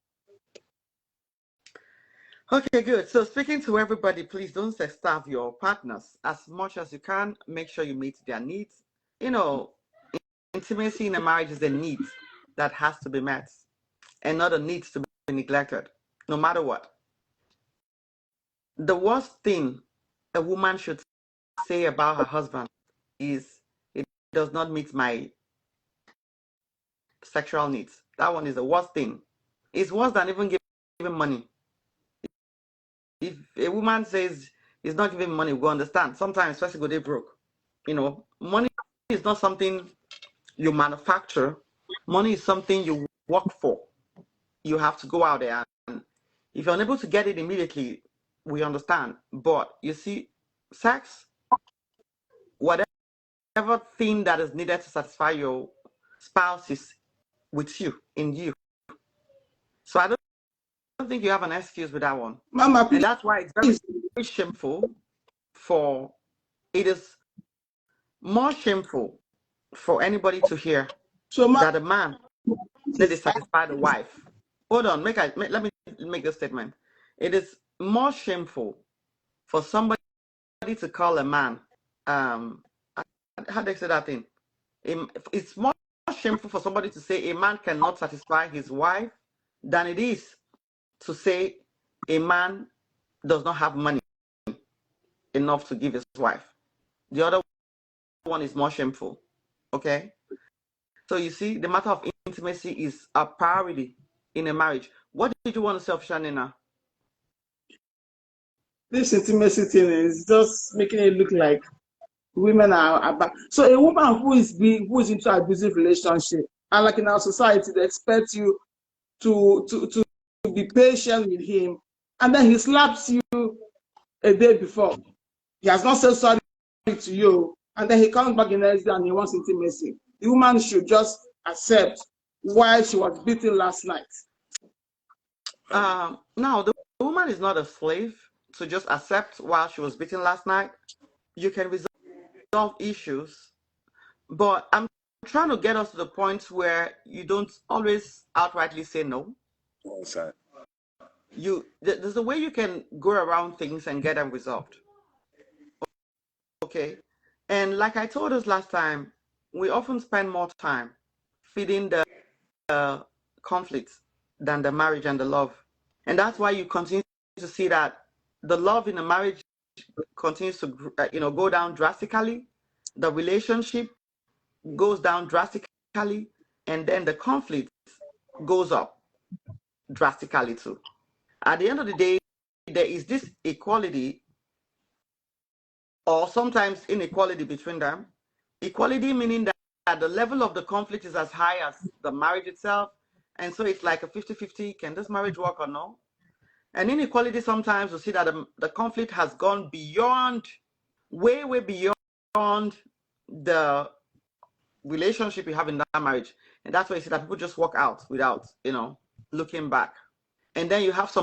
Okay, good. So speaking to everybody, please don't starve your partners. As much as you can, make sure you meet their needs. You know, intimacy in a marriage is a need that has to be met and not a need to be neglected, no matter what. The worst thing a woman should say about her husband is, it does not meet my sexual needs. That one is the worst thing. It's worse than even giving money. If a woman says he's not giving money, we understand. Sometimes, especially when they broke. You know, money is not something you manufacture. Money is something you work for. You have to go out there, and if you're unable to get it immediately, we understand. But you see, sex, whatever thing that is needed to satisfy your spouse is with you, in you. So I don't think you have an excuse with that one. Mama, please. And that's why it's very, very shameful it is more shameful for anybody to hear that a man that is satisfy the wife. Hold on, let me make this statement. It is more shameful for somebody to call a man, how do they say that thing? It's more shameful for somebody to say a man cannot satisfy his wife than it is to say a man does not have money enough to give his wife. The other one is more shameful. Okay? So you see, the matter of intimacy is a priority in a marriage. What did you want to say, Shanina? This intimacy thing is just making it look like women are bad. So a woman who is into an abusive relationship, and like in our society, they expect you to be patient with him, and then he slaps you a day before. He has not said sorry to you, and then he comes back the next day and he wants intimacy. The woman should just accept why she was beaten last night. Now, the woman is not a slave to just accept while she was beaten last night. You can resolve issues, but I'm trying to get us to the point where you don't always outrightly say no. There's a way you can go around things and get them resolved. Okay, and like I told us last time, we often spend more time feeding the conflict than the marriage and the love, and that's why you continue to see that the love in the marriage continues to go down drastically, the relationship goes down drastically, and then the conflict goes up drastically too. At the end of the day, there is this equality, or sometimes inequality between them. Equality meaning that the level of the conflict is as high as the marriage itself, and so it's like a 50-50, can this marriage work or no? And inequality, sometimes you see that the conflict has gone beyond, way beyond the relationship you have in that marriage, and that's why you see that people just walk out without looking back. And then you have some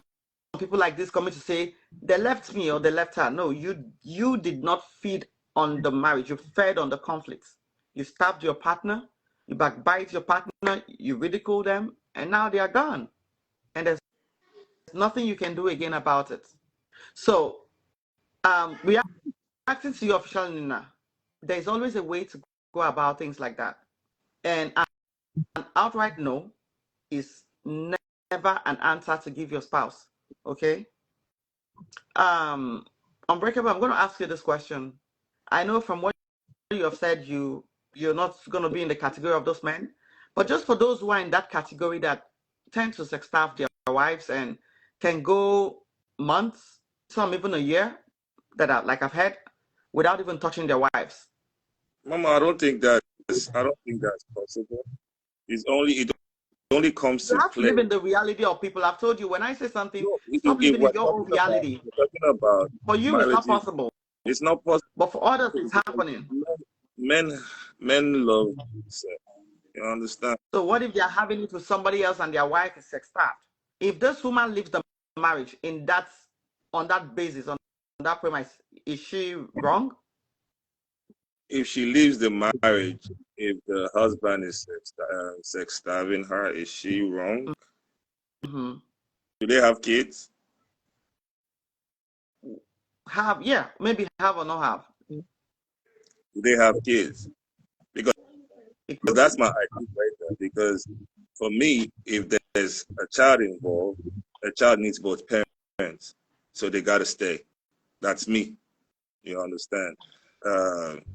people like this coming to say they left me or they left her. No, you did not feed on the marriage. You fed on the conflicts. You stabbed your partner, you backbite your partner, you ridicule them, and now they are gone, and there's nothing you can do again about it. So reacting to your official Nina, there's always a way to go about things like that. And an outright no is never an answer to give your spouse. Okay? Unbreakable, I'm going to ask you this question. I know from what you have said, you're not going to be in the category of those men, but just for those who are in that category that tend to starve their wives and can go months, some even a year, that are, like I've heard, without even touching their wives? Mama, I don't think that's possible. It only comes You to have to play. live in the reality of people. I've told you, when I say something, No, stop if living in your own reality. we're talking about For you, it's not marriages, possible, it's not possible but for others, it's because happening. men love sex. You understand? So what if they're having it with somebody else and their wife is sex starved? If this woman leaves the marriage on that basis, on that premise, is she wrong? If she leaves the marriage, if the husband is sex starving her, is she wrong? Mm-hmm. Do they have kids? Maybe have or not have. Do they have kids? Because It could that's be. my idea right there. Because for me, if there's a child involved, a child needs both parents, so they gotta stay. That's me. You understand?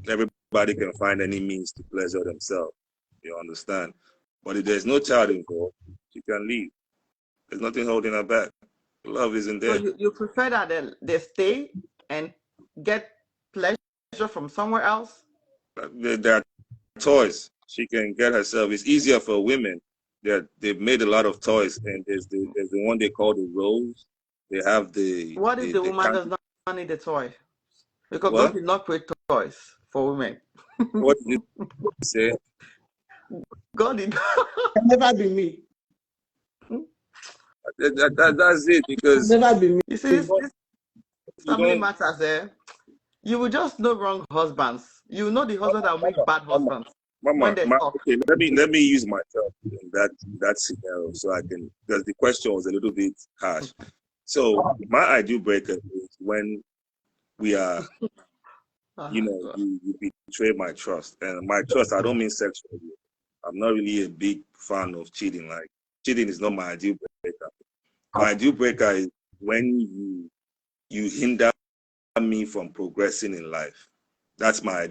Everybody can find any means to pleasure themselves. You understand? But if there's no child involved, she can leave. There's nothing holding her back. Love isn't So there. you prefer that they stay and get pleasure from somewhere else? There are toys she can get herself. It's easier for women. They've made a lot of toys, and there's the one they call the rose. They have What if the the woman does not need a toy? Because God what? did not create toys for women. What did you say? God did Can never be me. That's it. Can Because never be me. You see, you this you family don't. matters there. You will just know wrong husbands. You know the husband that will make bad Mama, husbands when they talk. okay. Let me use myself in that scenario so I can, because the question was a little bit harsh. So my ideal breaker is when we are, God. you betray my trust, and my trust, I don't mean sexually. I'm not really a big fan of cheating. Like, cheating is not my ideal breaker. My ideal breaker is when you hinder me from progressing in life. That's my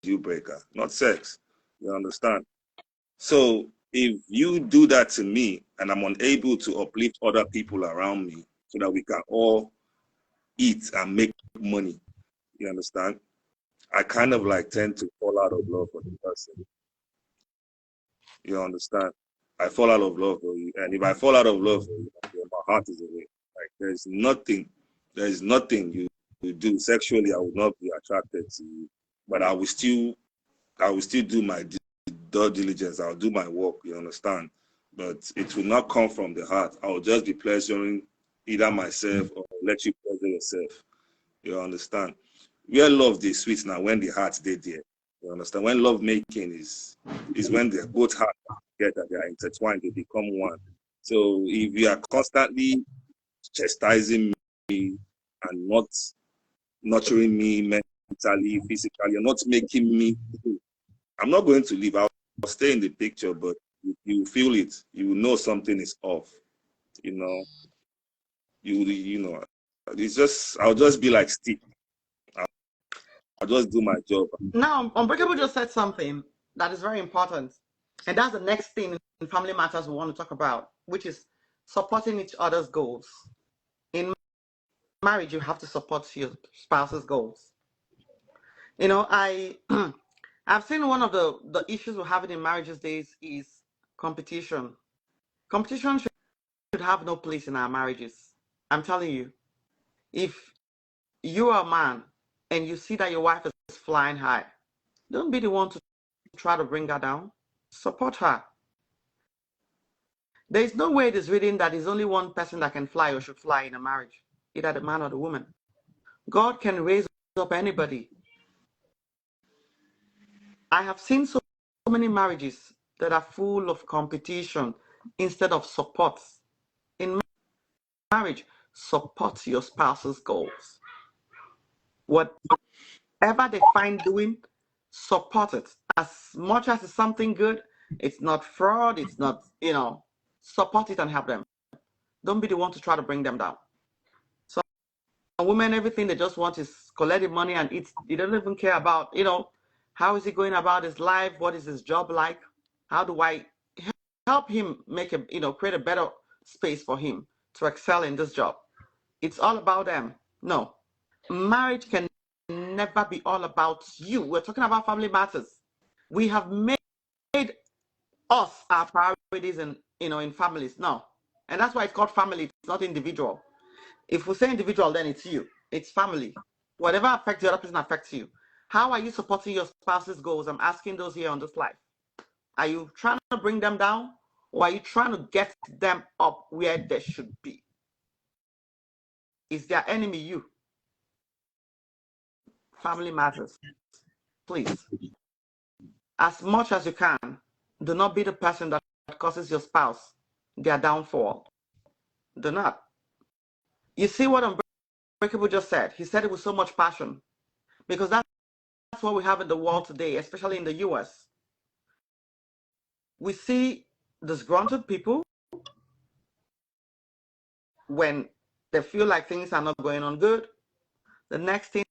ideal breaker, not sex. You understand? So if you do that to me and I'm unable to uplift other people around me so that we can all eat and make money, you understand? I kind of like tend to fall out of love for the person. You understand? I fall out of love for you. And if I fall out of love for you, my heart is away. Like, there's nothing you do sexually I would not be attracted to you. But I will still do my due diligence. I'll do my work, you understand? But it will not come from the heart. I will just be pleasuring either myself or let you pleasure yourself. You understand? Where love is sweet now when the heart they there. You understand? When love making is when the both hearts are together, they are intertwined, they become one. So if you are constantly chastising me and not nurturing me mentally, physically, you're not making me, I'm not going to leave. I'll stay in the picture, but you feel it. You will know something is off. You know, you know. It's just I'll just be like Steve. I'll just do my job. Now, Unbreakable just said something that is very important. And that's the next thing in family matters we want to talk about, which is supporting each other's goals. In marriage, you have to support your spouse's goals. I I've seen one of the issues we're having in marriages days is competition. Competition should have no place in our marriages. I'm telling you, if you are a man and you see that your wife is flying high, don't be the one to try to bring her down. Support her. There is no way it is written that there's only one person that can fly or should fly in a marriage, either the man or the woman. God can raise up anybody. I have seen so many marriages that are full of competition instead of support. In marriage, support your spouse's goals. Whatever they find doing, support it. As much as it's something good, it's not fraud, it's not, support it and help them. Don't be the one to try to bring them down. Some women, everything they just want is collecting money and eat. They don't even care about, how is he going about his life? What is his job like? How do I help him create a better space for him to excel in this job? It's all about them. No. Marriage can never be all about you. We're talking about family matters. We have made us our priorities in families now. And that's why it's called family. It's not individual. If we say individual, then it's you. It's family. Whatever affects the other person affects you. How are you supporting your spouse's goals? I'm asking those here on this live. Are you trying to bring them down, or are you trying to get them up where they should be? Is their enemy you? Family matters. Please, as much as you can, do not be the person that causes your spouse their downfall. Do not. You see what Unbreakable just said? He said it with so much passion, because that's what we have in the world today, especially in the US. We see disgruntled people when they feel like things are not going on good. The next thing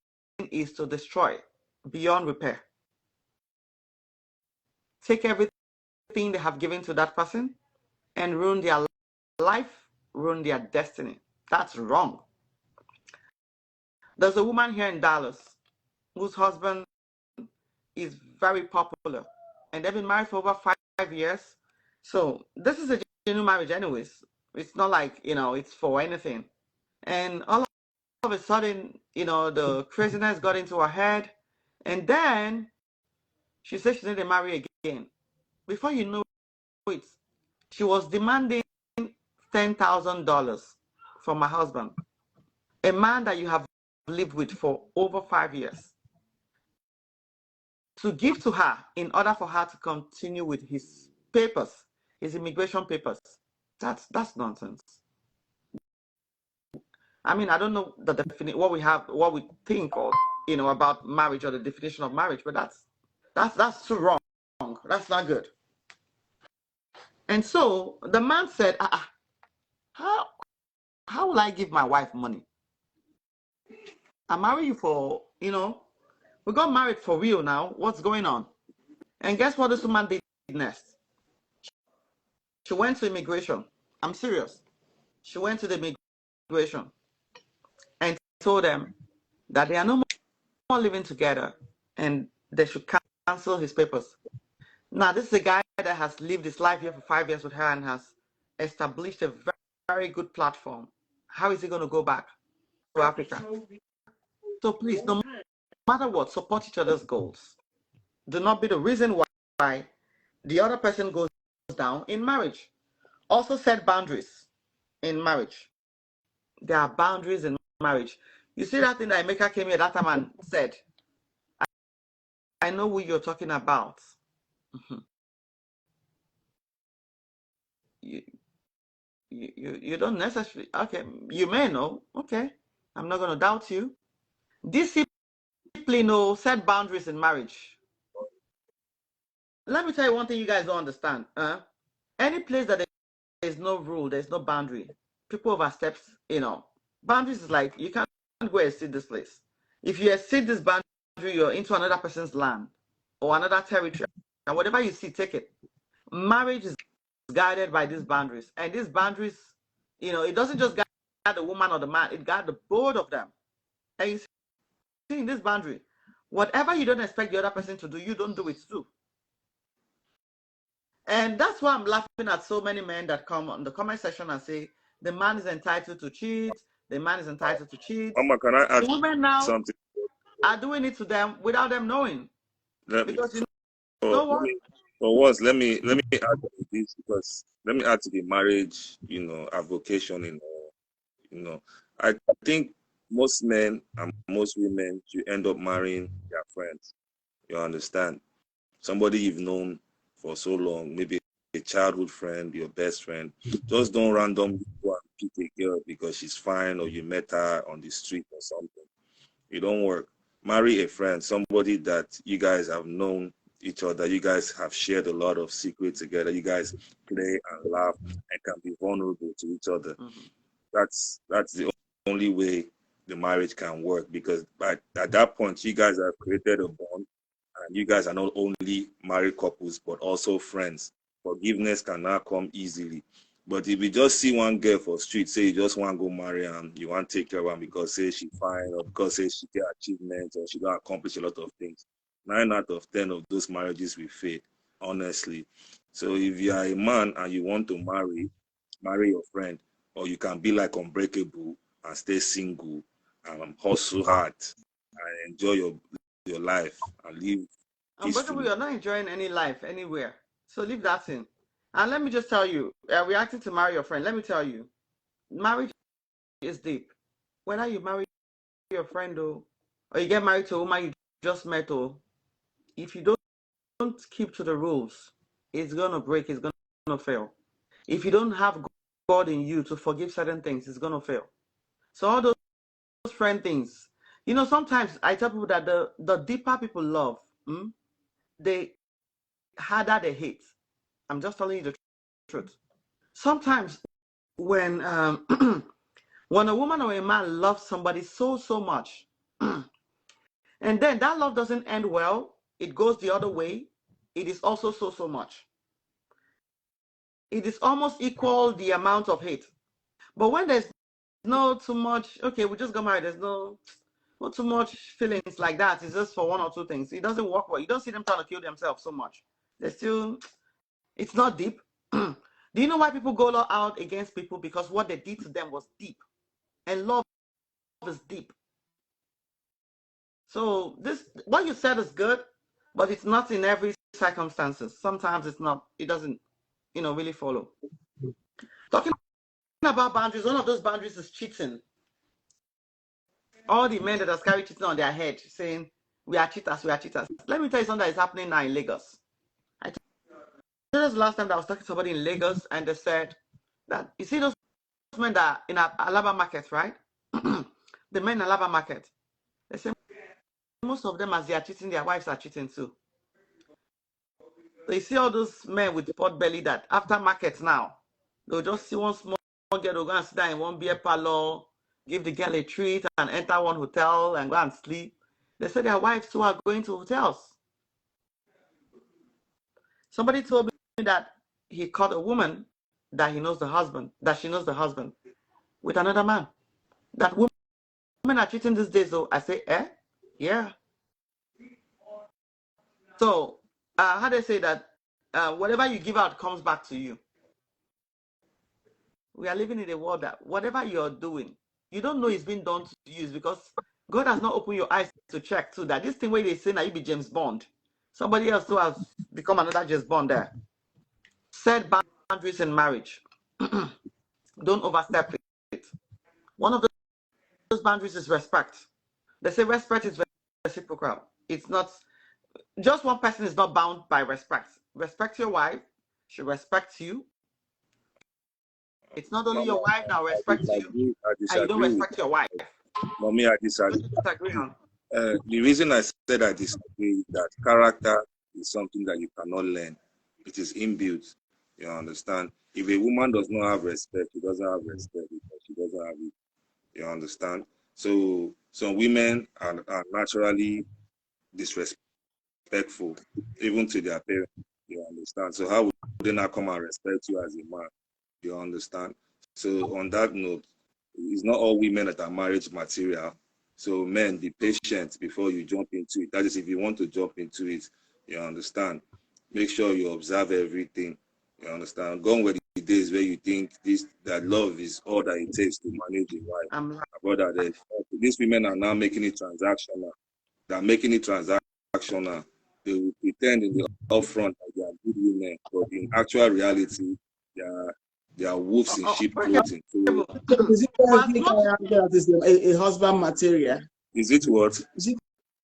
is to destroy beyond repair. Take everything they have given to that person and ruin their life, ruin their destiny. That's wrong. There's a woman here in Dallas whose husband is very popular, and they've been married for over 5 years. So this is a genuine marriage anyways. It's not like, it's for anything. And all of a sudden, the craziness got into her head, and then she said she didn't marry again. Before you know it, she was demanding $10,000 from her husband, a man that you have lived with for over 5 years, to give to her in order for her to continue with his papers, his immigration papers. That's nonsense. I mean, I don't know what we think of, about marriage, or the definition of marriage, but that's too wrong. That's not good. And so the man said, how will I give my wife money? I marry you for, we got married for real now. What's going on? And guess what this woman did next? She went to immigration. I'm serious. She went to the immigration and told them that they are no more living together and they should cancel his papers. Now, this is a guy that has lived his life here for 5 years with her and has established a very, very good platform. How is he going to go back to Africa? So please, no matter what, support each other's goals. Do not be the reason why the other person goes down in marriage. Also set boundaries in marriage. There are boundaries in marriage. You see that thing that Emeka came here that time and said, I know who you're talking about. You don't necessarily, okay, you may know, okay, I'm not going to doubt you. Discipline, set boundaries in marriage. Let me tell you one thing you guys don't understand. Any place that there's no rule, there's no boundary, people overstep, boundaries is like, you can't go exceed this place. If you exceed this boundary, you're into another person's land or another territory, and whatever you see, take it. Marriage is guided by these boundaries, and these boundaries, it doesn't just guide the woman or the man, it guides the both of them. And you see in this boundary, whatever you don't expect the other person to do, you don't do it too. And that's why I'm laughing at so many men that come on the comment section and say the man is entitled to cheat, the man is entitled to cheat. Mama, can I add Women now something? are doing it to them without them knowing. Because for once, let me add to this, because let me add to the marriage, avocation, I think most men and most women, you end up marrying their friends. You understand? Somebody you've known for so long, maybe a childhood friend, your best friend. Just don't randomly go and pick a girl because she's fine or you met her on the street or something. It don't work. Marry a friend, somebody that you guys have known each other. You guys have shared a lot of secrets together. You guys play and laugh and can be vulnerable to each other. Mm-hmm. That's the only way the marriage can work, because at that point, you guys have created a bond, and you guys are not only married couples, but also friends. Forgiveness can now come easily. But if you just see one girl for street, say you just want to go marry her, you want to take care of her because say she fine or because say she get achievements or she don't accomplish a lot of things, 9 out of 10 of those marriages will fail, honestly. So if you are a man and you want to marry your friend, or you can be like unbreakable and stay single and hustle hard and enjoy your life and live Unbreakable, peacefully. you're not enjoying any life anywhere. So leave that in. And let me just tell you, reacting to marry your friend, let me tell you, marriage is deep. Whether you marry your friend or you get married to a woman you just met, or if you don't keep to the rules, it's gonna break, it's gonna fail. If you don't have God in you to forgive certain things, it's gonna fail. So all those friend things, sometimes I tell people that the deeper people love, the harder they hate. I'm just telling you the truth. Sometimes when when a woman or a man loves somebody so much, and then that love doesn't end well, it goes the other way, it is also so much. It is almost equal the amount of hate. But when there's no too much, okay, we just got married, there's not too much feelings like that. It's just for one or two things. It doesn't work well. You don't see them trying to kill themselves so much. They're still, it's not deep. Do you know why people go out against people? Because what they did to them was deep. And love is deep. So what you said is good, but it's not in every circumstances. Sometimes it's not, it doesn't, really follow. Talking about boundaries, one of those boundaries is cheating. All the men that are carrying cheating on their head, saying, we are cheaters, we are cheaters. Let me tell you something that is happening now in Lagos. I told us last time that I was talking to somebody in Lagos, and they said that, you see those men that are in Alaba market, right? The men in Alaba market, they say most of them, as they are cheating, their wives are cheating too. So you see all those men with pot belly that after market now, they'll just see one small girl, they'll go and sit down in one beer parlor, give the girl a treat and enter one hotel and go and sleep. They say their wives too are going to hotels. Somebody told me that he caught a woman that she knows the husband with another man. That women are cheating these days, though. I say, yeah. So, how do they say that? Whatever you give out comes back to you. We are living in a world that whatever you're doing, you don't know it's being done to you, because God has not opened your eyes to check too that this thing where they say now you be James Bond. Somebody else who has become another James Bond there. Set boundaries in marriage. Don't overstep it. One of those boundaries is respect. They say respect is reciprocal. It's not, just one person is not bound by respect. Respect your wife. She respects you. It's not only your wife that respects you, and you don't respect your wife. Mommy, I disagree. Disagree on. The reason I said I disagree is that character is something that you cannot learn. It is inbuilt. You understand? If a woman does not have respect, she doesn't have respect because she doesn't have it. You understand? So some women are naturally disrespectful, even to their parents. You understand? So how would they not come and respect you as a man? You understand? So on that note, it's not all women that are marriage material. So men, be patient before you jump into it. That is, if you want to jump into it, you understand. Make sure you observe everything. You understand. Gone were the days where you think that love is all that it takes to manage a wife. Brother, these women are now making it transactional. They're making it transactional. They will pretend in the upfront that they are good women, but in actual reality, they are wolves in sheep clothing. So, is it every guy out there that is a husband material? is it what? Is it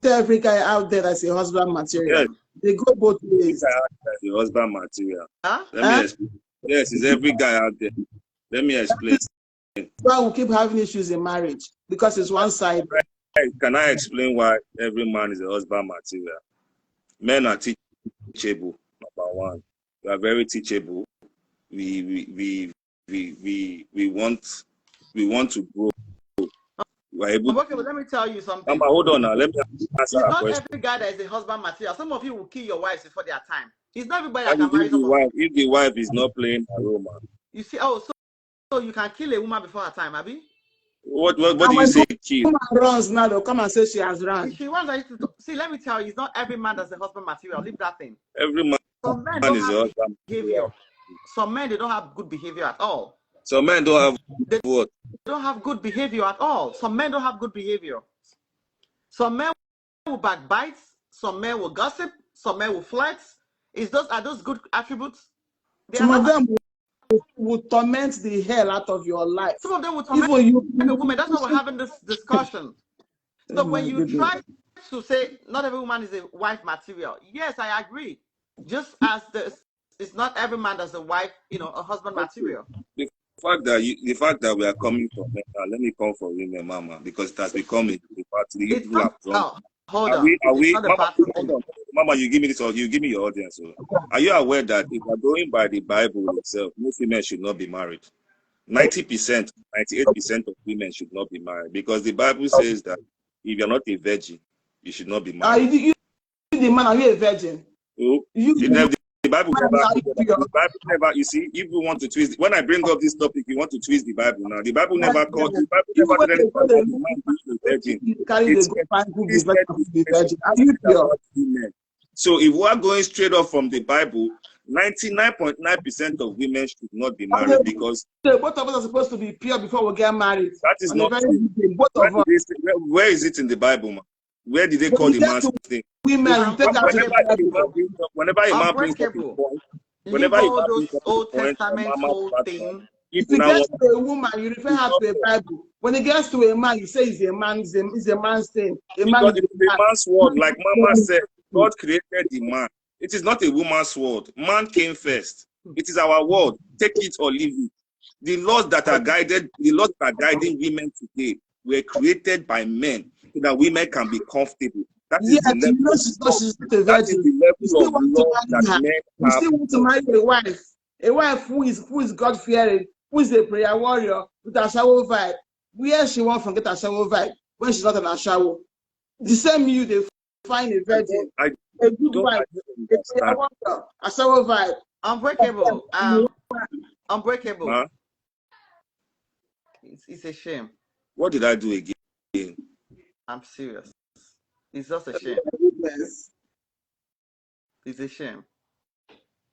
every guy out there that's a husband material? Yes. They go both ways. Every guy out there is a husband material. Huh? Let me explain. Yes, it's every guy out there. Let me explain. Why we keep having issues in marriage? Because it's one-sided. Can I explain why every man is a husband material? Men are teachable. Number one, we are very teachable. We want to grow. Okay, but let me tell you something. Hold on now. Let me answer it's a not question. Every guy that is a husband material. Some of you will kill your wives before their time. It's not everybody that can marry someone. If the wife is not playing her role, man. You see, oh, so you can kill a woman before her time, Abby? What do you say, kill? Woman runs now, they'll come and say she has run. If she wants to see, let me tell you, it's not every man that's a husband material. Leave that thing. Every man Some men don't is a have husband. behavior. Some men, they don't have good behavior at all. Some men don't have what? They don't have good behavior at all. Some men don't have good behavior. Some men will backbite. Some men will gossip. Some men will flex. Are those good attributes? Some of them will torment the hell out of your life. Some of them will torment the woman. That's why we're having this discussion. So when you try to say not every woman is a wife material, yes, I agree. Just as it's not every man that's a wife, a husband material. The fact that we are coming from men, let me come for women, Mama, because it has become a party. Hold on. Mama, you give me this, or you give me your audience. So. Are you aware that if we're going by the Bible itself, most women should not be married? 90%, 98% of women should not be married, because the Bible says that if you're not a virgin, you should not be married. You the man, are you a virgin? Oh, the Bible never, you see, if you want to twist, when I bring up this topic, you want to twist the Bible now. The Bible never called, the Bible never did anything about the man being a virgin. So if we are going straight up from the Bible, 99.9% of women should not be married, because both of us are supposed to be pure before we get married. That is not true. Where is it in the Bible, man? Where did they call the man's thing? Women, whenever a man brings up a point, whenever those Old Testament whole thing. If it gets to a woman, you refer her to a Bible. When it gets to a man, you say it's a man's thing. Because it's a man's word, like Mama said. God created the man. It is not a woman's word. Man came first. It is our word. Take it or leave it. The laws that are guiding women today were created by men so that women can be comfortable. That is the level of love that men have. You still want to marry a wife who is God fearing, who is a prayer warrior with a shower vibe. Where she wants from get a shower vibe when she's not in a shower. The same you they find a virgin, a good wife, a prayer warrior, a shower vibe. Unbreakable. Unbreakable. Huh? It's a shame. What did I do again? I'm serious. It's just a shame. It's a shame.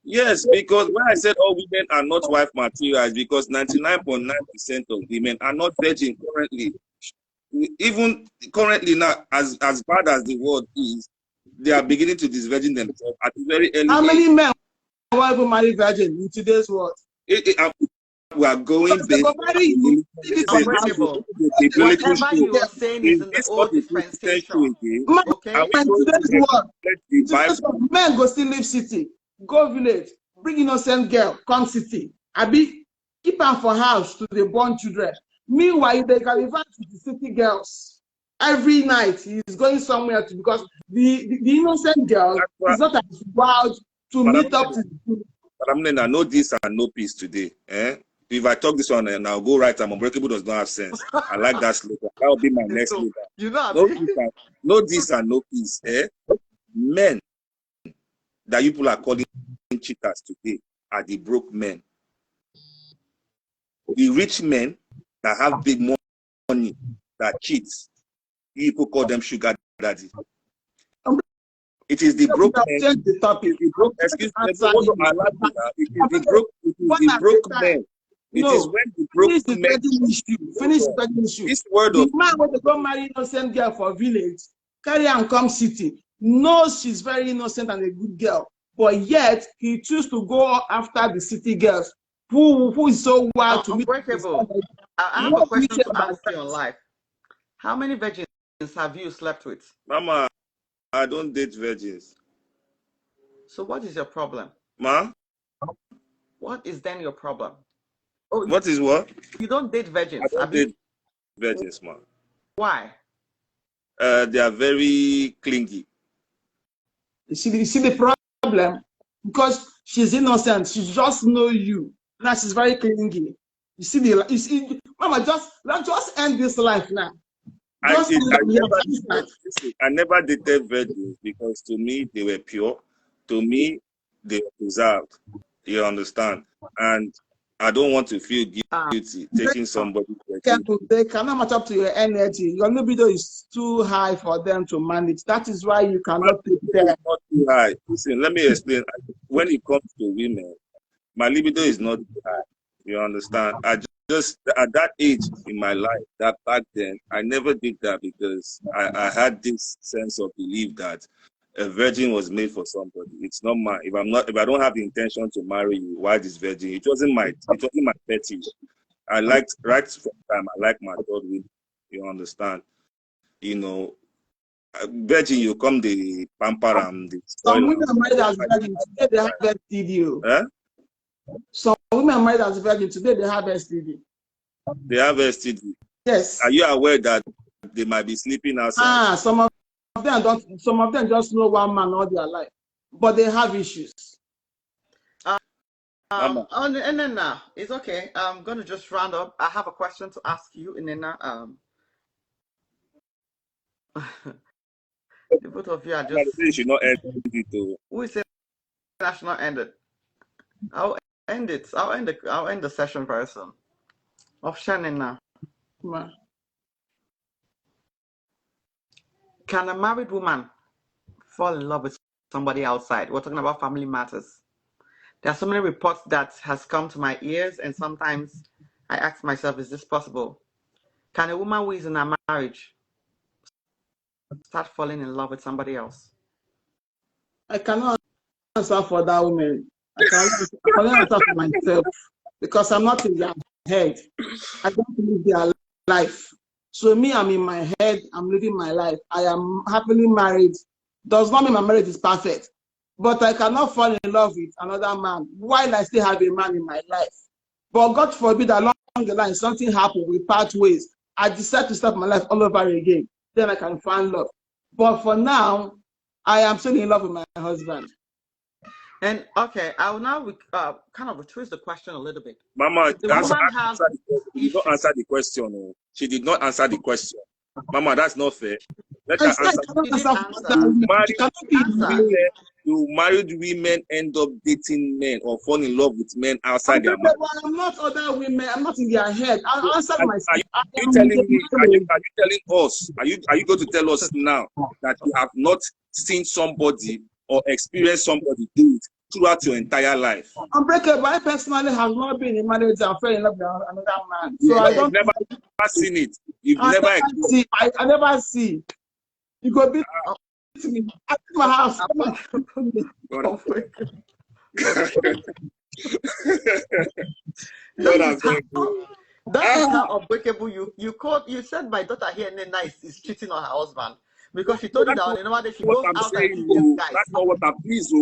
Yes, because when I said all women are not wife materials, because 99.9% of women are not virgin currently. Even currently now, as bad as the world is, they are beginning to disvirgin themselves at a very early age. How many men want to marry virgin in today's world? We are going based on whatever you are saying is in the old dispensation. Okay? Men go still live city, go village, bring innocent girl, come city. Abi, keep her for house to the born children. Meanwhile, they can invite the city girls every night. He's going somewhere to, because the innocent girl is not as wild to meet up to. But I'm saying I know this and no peace today. If I talk this one and I'll go right, I'm unbreakable does not have sense. I like that slogan. That will be my next slogan. You know, no this and no peace. Men that you people are calling cheaters today are the broke men. The rich men that have big money that cheats, people call them sugar daddy. It is the broke men. It is the broke men. It is when the broke men finish the issue. This word the man when they go marry innocent girl for village, carry and come city, knows she's very innocent and a good girl, but yet he chooses to go after the city girls who is so wild to meet. I have a question to ask you on life. How many virgins have you slept with? Mama, I don't date virgins. So what is your problem? Ma? What is then your problem? Oh, what is what? You don't date virgins. I don't date virgins, ma. Why? They are very clingy. You see the problem? Because she's innocent. She just knows you. Now she's very clingy. You see, Mama, just end this life now. I never dated virgins because to me they were pure. To me, they were preserved. You understand? And I don't want to feel guilty taking somebody's virgin. They cannot match up to your energy. Your libido is too high for them to manage. That is why you cannot take them. Not too high. Listen, let me explain. When it comes to women, my libido is not too high. You understand? I just at that age in my life, that back then, I never did that because I had this sense of belief that a virgin was made for somebody. It's not mine. If I don't have the intention to marry you, why this virgin? It wasn't my fetish. I liked right from time. I like my third women. You understand? You know, virgin, you come the pamper and the some women married as virgin today they have STD. Eh? Some women married as virgin today they have STD. They have STD. Yes. Are you aware that they might be sleeping outside? Some of them don't. Some of them just know one man all their life, but they have issues. And then it's okay. I'm gonna just round up. I have a question to ask you, and then the both of you are just. You should not end it. Who is saying that should not end it? I'll end it. I'll end the session very soon. Option now. Can a married woman fall in love with somebody outside? We're talking about family matters. There are so many reports that has come to my ears, and sometimes I ask myself, is this possible? Can a woman who is in a marriage start falling in love with somebody else? I cannot answer for that woman. I cannot answer for myself because I'm not in their head. I don't live their life. So me, I'm in my head. I'm living my life. I am happily married. Does not mean my marriage is perfect. But I cannot fall in love with another man while I still have a man in my life. But God forbid, along the line, something happened, we part ways. I decide to start my life all over again. Then I can find love. But for now, I am still in love with my husband. And okay, I will now kind of twist the question a little bit. Mama, she did not answer the question. She did not answer the question. Mama, that's not fair. Let her answer. Do married women end up dating men or fall in love with men outside their marriage? I'm not other women. I'm not in their head. I'll answer myself. Are you telling me? Are you telling us? Are you going to tell us now that you have not seen somebody or experienced somebody do it throughout your entire life? Unbreakable. I personally have not been in marriage and fell in love with another man. So I don't. Never seen it. You've never see. I never see. You go beat me at my house. That is how unbreakable you said my daughter here is cheating on her husband because she told you that you know what she goes out and guys. That's not what I'm pleased.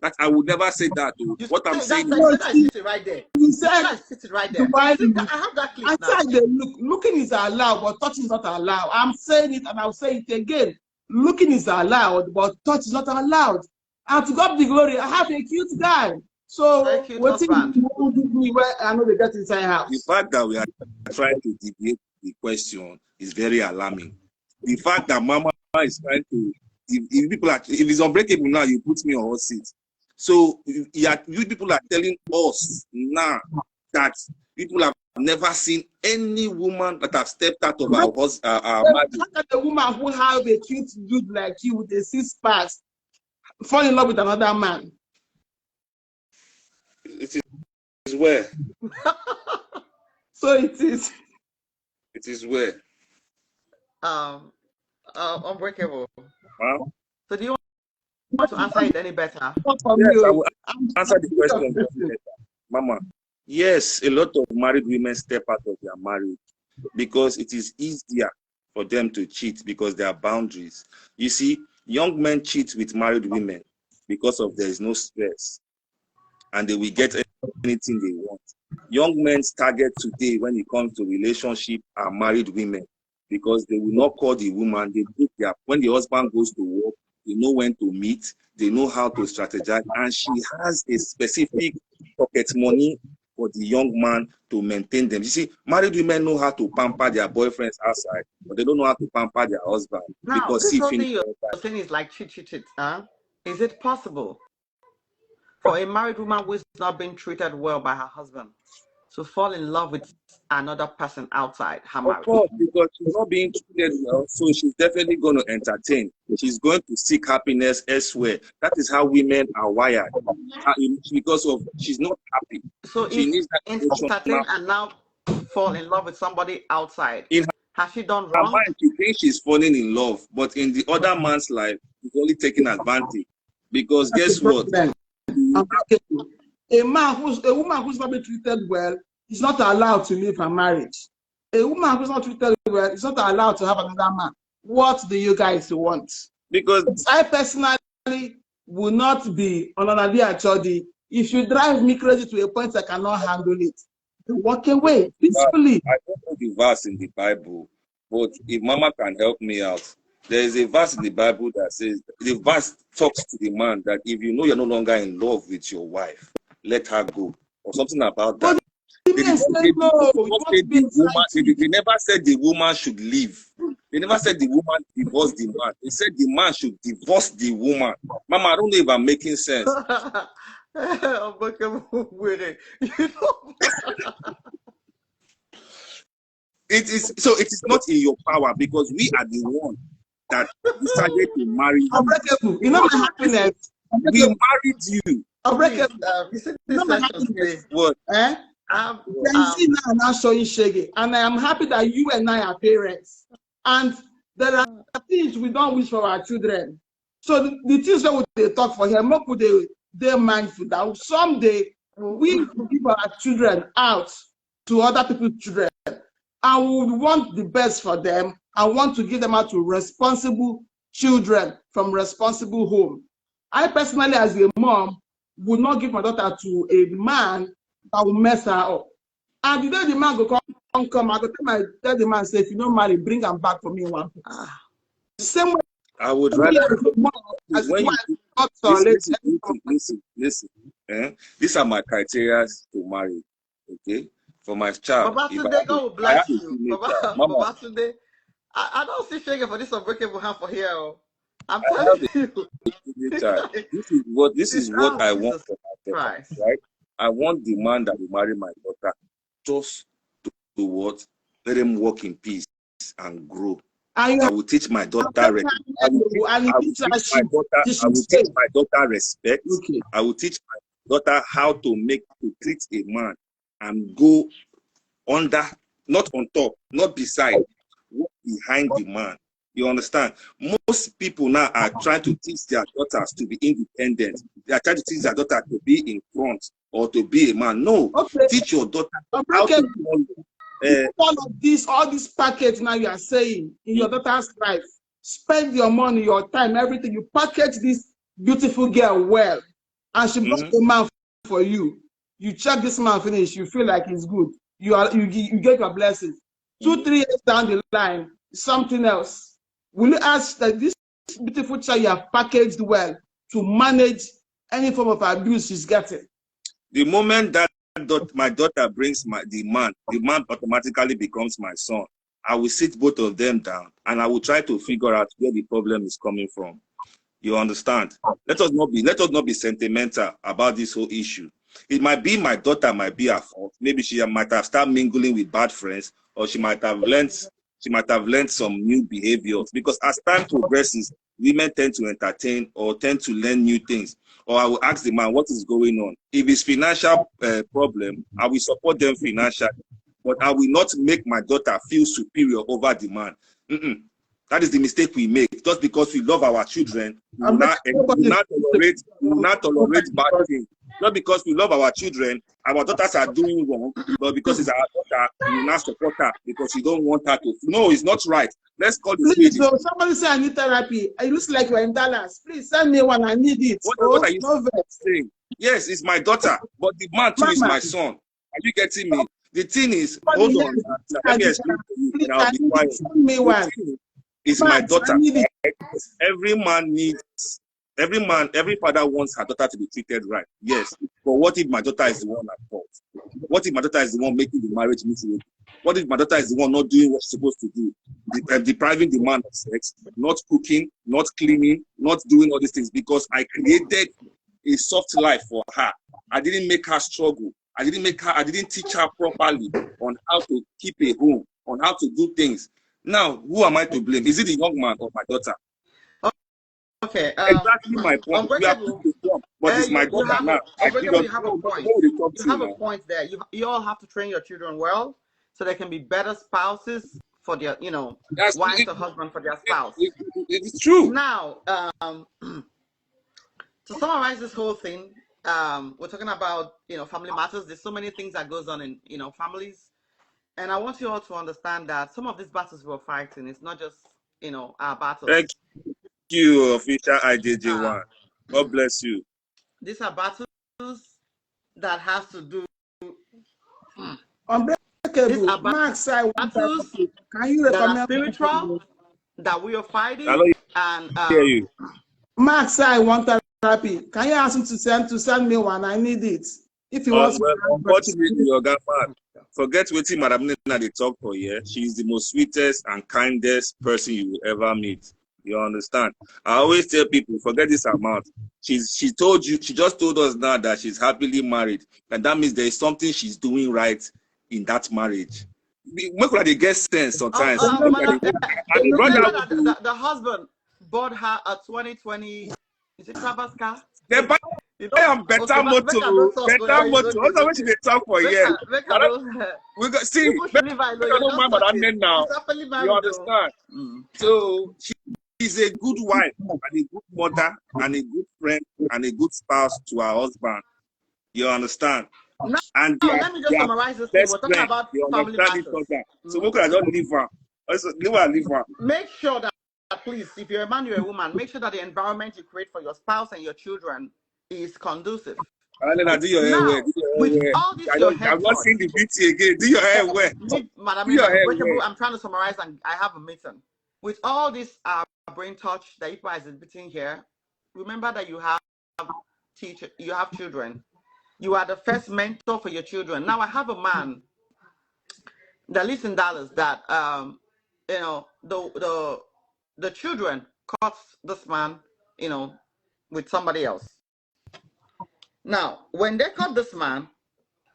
That I would never say that. What I'm saying is right there. You said it's right there. I have that clip now. I said looking is allowed, but touching is not allowed. I'm saying it and I'll say it again. Looking is allowed, but touch is not allowed. And to God be glory, I have a cute guy. So what thing you want to give me where I know they get inside house? The fact that we are trying to debate the question is very alarming. The fact that Mama is trying to, if it's unbreakable now, you put me on hot seat. So you people are telling us now that people have never seen any woman that have stepped out of our marriage. Look at the woman who have a cute dude like you with a six-pack fall in love with another man. It is where? So it is. It is where? Unbreakable. Huh? So do you want to answer it any better? Yes, I will answer the question better. Mama, yes, a lot of married women step out of their marriage because it is easier for them to cheat because there are boundaries. You see, young men cheat with married women because of there is no stress and they will get anything they want. Young men's target today when it comes to relationship are married women because they will not call the woman. They book when the husband goes to work, they know when to meet, they know how to strategize, and she has a specific pocket money for the young man to maintain them. You see, married women know how to pamper their boyfriends outside, but they don't know how to pamper their husband. Now, because this whole thing you're saying is like cheat. Huh? Is it possible for a married woman who is not being treated well by her husband to fall in love with another person outside her Of marriage? course, because she's not being treated well, so she's definitely going to entertain. She's going to seek happiness elsewhere. That is how women are wired. Because of she's not happy. So She if needs that emotional. entertain and now fall in love with somebody outside, In has she done her wrong? mind, she thinks she's falling in love, but in the other man's life, he's only taking advantage. Because guess what? A woman who's not been treated well is not allowed to leave her marriage. A woman who's not treated well is not allowed to have another man. What do you guys want? Because I personally will not be on an idea chodi. If you drive me crazy to a point I cannot handle it, walk away peacefully. I don't know the verse in the Bible, but if Mama can help me out, there is a verse in the Bible that says, the verse talks to the man that if you know you're no longer in love with your wife, let her go, or something about that. They never said the woman should leave. They never said the woman divorce the man. They said the man should divorce the woman. Mama, I don't know if I'm making sense. It is not in your power because we are the one that decided to marry you. Unbreakable. You know my happiness. We married you. Unbreakable. You see You know this my session today? happiness. What? Eh? You see now I'm not showing shaggy, and I am happy that you and I are parents. And there are things we don't wish for our children. So the things that they talk for here, more could they're mindful that someday we will give our children out to other people's children. And we would want the best for them and want to give them out to responsible children from responsible home. I personally, as a mom, would not give my daughter to a man that will mess her up. And the day the man go come, I go tell the man, say, if you don't marry, bring him back for me in one place. Same way. I would rather listen. These are my criteria to marry. Okay, for my child. Baba today, God will bless you. Baba today, I don't see shaking for this unbreakable hand for here. I'm telling you. This is what I want for my daughter, right? I want the man that will marry my daughter just to do what? Let him walk in peace and grow. I will teach my daughter respect. I will teach my daughter respect. Okay. I will teach my daughter how to treat a man and go under, not on top, not beside, walk behind the man. You understand? Most people now are trying to teach their daughters to be independent. They are trying to teach their daughter to be in front or to be a man. No, teach your daughter how to all these package now you are saying in your daughter's life. Spend your money, your time, everything. You package this beautiful girl well, and she becomes a man for you. You check this man finish, you feel like he's good. You get your blessings. 2-3 years down the line, something else. Will you ask that this beautiful child you have packaged well to manage any form of abuse she's getting? The moment that my daughter brings the man automatically becomes my son. I will sit both of them down and I will try to figure out where the problem is coming from. You understand? Let us not be sentimental about this whole issue. It might be my daughter might be her fault. Maybe she might have started mingling with bad friends, or she might have learned some new behaviors. Because as time progresses, women tend to entertain or tend to learn new things. Or I will ask the man, what is going on? If it's financial problem, I will support them financially. But I will not make my daughter feel superior over the man. That is the mistake we make. Just because we love our children, we will not tolerate bad things. Not because we love our children, our daughters are doing wrong, but because it's our daughter, we will not support her because we don't want her to. No, it's not right. Let's call this. Please, so somebody say I need therapy. It looks like you're in Dallas. Please send me one. I need it. What are you saying? Yes, it's my daughter, but the man too is my son. Are you getting me? The thing is, hold on. Let me explain to you, and I'll be quiet. Send me one. It's my daughter. Every father wants her daughter to be treated right. Yes. But what if my daughter is the one at fault? What if my daughter is the one making the marriage miserable? What if my daughter is the one not doing what she's supposed to do? Depriving the man of sex, not cooking, not cleaning, not doing all these things because I created a soft life for her. I didn't make her struggle. I didn't teach her properly on how to keep a home, on how to do things. Now, who am I to blame? Is it the young man or my daughter? Okay. Exactly my point. We are Unbreakable. put the but it's my You daughter have now. I give Unbreakable. up. You have a point. Who will talk You to have a now? point there. You all have to train your children well, so they can be better spouses for their, That's wives or husband for their spouse. it's true. Now, to summarize this whole thing, we're talking about family matters. There's so many things that goes on in families, and I want you all to understand that some of these battles we're fighting, it's not just our battles. Thank you, official IJJ1. Uh, God bless you. These are battles that has to do. These Unbreakable. are Max, I want battles can you that are recommend spiritual that we are fighting, Hello, and hear you. Max, I want therapy. Can you ask him to send me one? I need it. If he wants Well, to unfortunately, your man, forget what Madam Nina they talk for here. She's the most sweetest and kindest person you will ever meet. You understand? I always tell people, forget this amount. She just told us now that she's happily married, and that means there is something she's doing right in that marriage. Make sure they get sense sometimes. Madam, remember that Brother, the husband bought her a 2020, is it Traverse car? they buy am better okay, motor, better motor. okay, What's what they talk for here? We got see. I don't mind Madam Nen now. You understand? So she's a good wife and a good mother and a good friend and a good spouse to her husband. You understand? Now, And let me just summarize this thing. We're talking about family matters. So we could just leave her. Leave her. Make sure that, please, if you're a man, you're a woman, make sure that the environment you create for your spouse and your children is conducive. And then I do your hair well. With all this, I'm not seeing the beauty again. Do your hair well. Madam, I'm trying to summarize, and I have a meeting. With all this brain touch that you guys are exhibiting here, remember that you have children. You are the first mentor for your children. Now I have a man that lives in Dallas that the children caught this man, with somebody else. Now, when they caught this man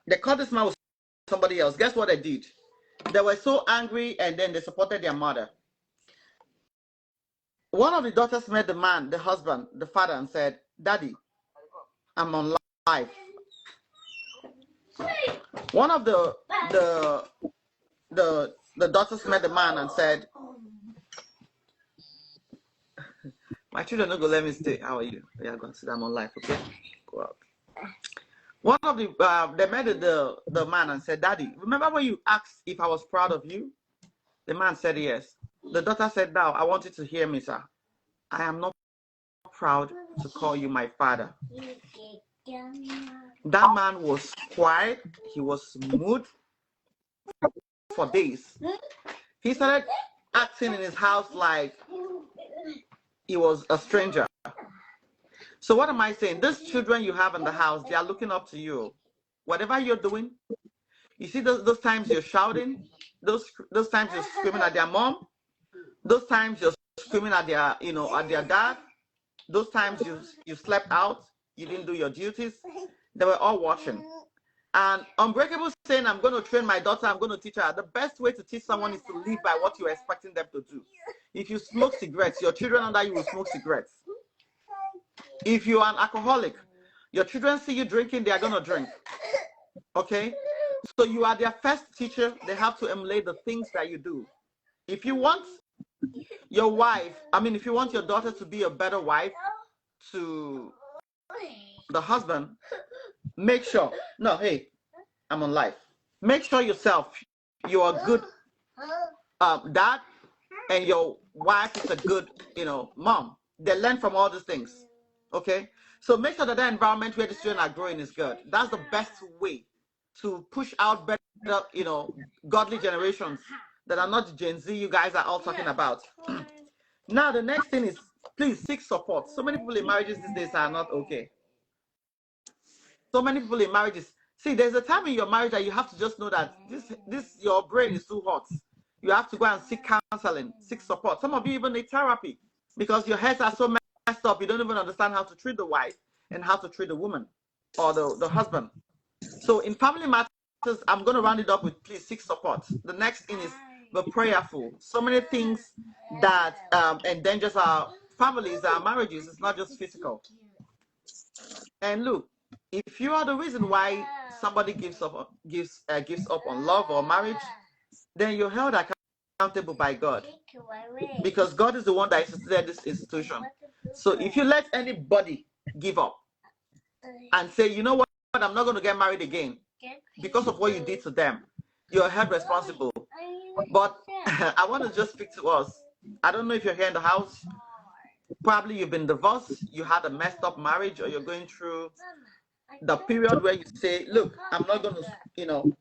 with somebody else. Guess what they did? They were so angry, and then they supported their mother. One of the daughters met the man, the husband, the father, and said, "Daddy, I'm on live." One of the daughters met the man and said, "My children don't go let me stay. How are you? Yeah, go and sit down on live, okay? Go out." One of the they met the man and said, "Daddy, remember when you asked if I was proud of you?" The man said yes. The daughter said, "Now I want you to hear me, sir. I am not proud to call you my father." That man was quiet. He was mood for days. He started acting in his house like he was a stranger. So what am I saying? These children you have in the house, they are looking up to you. Whatever you're doing, you see those times you're shouting, those times you're screaming at their mom, those times you're screaming at their at their dad, those times you slept out, you didn't do your duties, they were all watching. And Unbreakable saying, "I'm going to train my daughter, I'm going to teach her." The best way to teach someone is to live by what you're expecting them to do. If you smoke cigarettes, your children under you will smoke cigarettes. If you are an alcoholic, your children see you drinking, they are going to drink. Okay? So you are their first teacher. They have to emulate the things that you do. If you want your if you want your daughter to be a better wife to the husband, make sure, no, hey, I'm on live. Make sure yourself, you're a good dad, and your wife is a good, mom. They learn from all these things. Okay? So make sure that the environment where the children are growing is good. That's the best way to push out better, godly generations that are not Gen Z you guys are all talking about. Now, the next thing is, please seek support. So many people in marriages these days are not okay. So many people in marriages. See, there's a time in your marriage that you have to just know that this your brain is too hot. You have to go and seek counseling, seek support. Some of you even need therapy because your heads are so messed up. You don't even understand how to treat the wife and how to treat the woman or the husband. So in family matters, I'm going to round it up with please seek support. The next thing is be prayerful. So many things that endangers our families, our marriages. It's not just physical. And look, if you are the reason why somebody gives up on love or marriage, then you're held accountable by God, because God is the one that instituted this institution. So if you let anybody give up and say, you know what, I'm not going to get married again because of what you did to them, you're held responsible. But I want to just speak to us. I don't know if you're here in the house. Probably you've been divorced, you had a messed up marriage, or you're going through the period where you say, look, I'm not going to,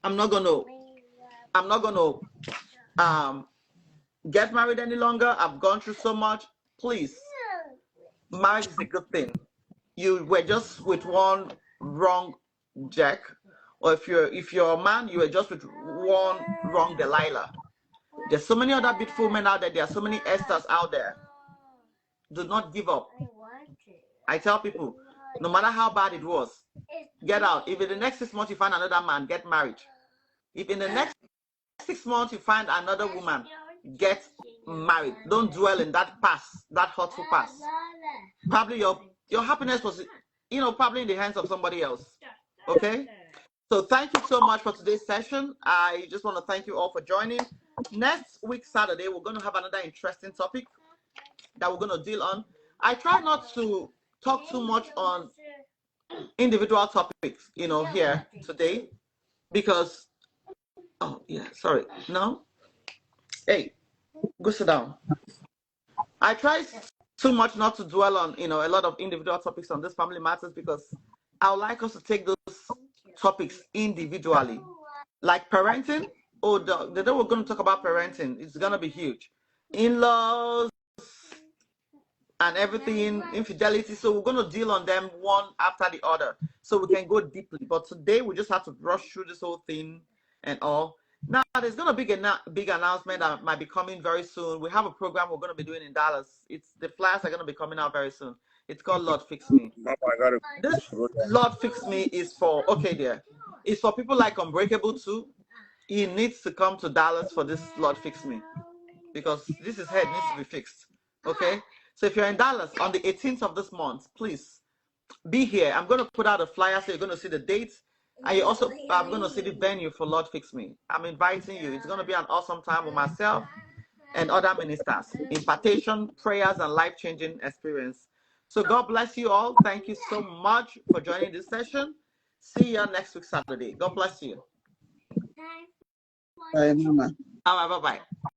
I'm not going to get married any longer. I've gone through so much. Please, marriage is a good thing. You were just with one wrong Jack, or if you're a man, you were just with one wrong Delilah. There's so many other beautiful men out there. There are so many Esthers out there. Do not give up. I tell people, no matter how bad it was, get out. If in the next 6 months you find another man, get married. If in the next 6 months you find another woman, get married. Don't dwell in that past, that hurtful past. Probably your happiness was, probably in the hands of somebody else. Okay? So thank you so much for today's session. I just want to thank you all for joining. Next week, Saturday, we're going to have another interesting topic that we're going to deal on. I try not to talk too much on individual topics, here today, because, oh, yeah, sorry. No? Hey, go sit down. I try too much not to dwell on, a lot of individual topics on this family matters, because I would like us to take those topics individually. Like parenting. Oh, the day we're going to talk about parenting, it's going to be huge. In-laws and everything, infidelity. So we're going to deal on them one after the other, so we can go deeply. But today we just have to brush through this whole thing and all. Now, there's going to be a big announcement that might be coming very soon. We have a program we're going to be doing in Dallas. The flyers are going to be coming out very soon. It's called Lord Fix Me. This Lord Fix Me is for, it's for people like Unbreakable too. He needs to come to Dallas for this Lord Fix Me, because this his head needs to be fixed. Okay? So if you're in Dallas on the 18th of this month, please be here. I'm going to put out a flyer so you're going to see the dates. And you also, I'm going to see the venue for Lord Fix Me. I'm inviting you. It's going to be an awesome time with myself and other ministers. Impartation, prayers, and life-changing experience. So God bless you all. Thank you so much for joining this session. See you next week, Saturday. God bless you. Bye, Mama. All right, bye-bye.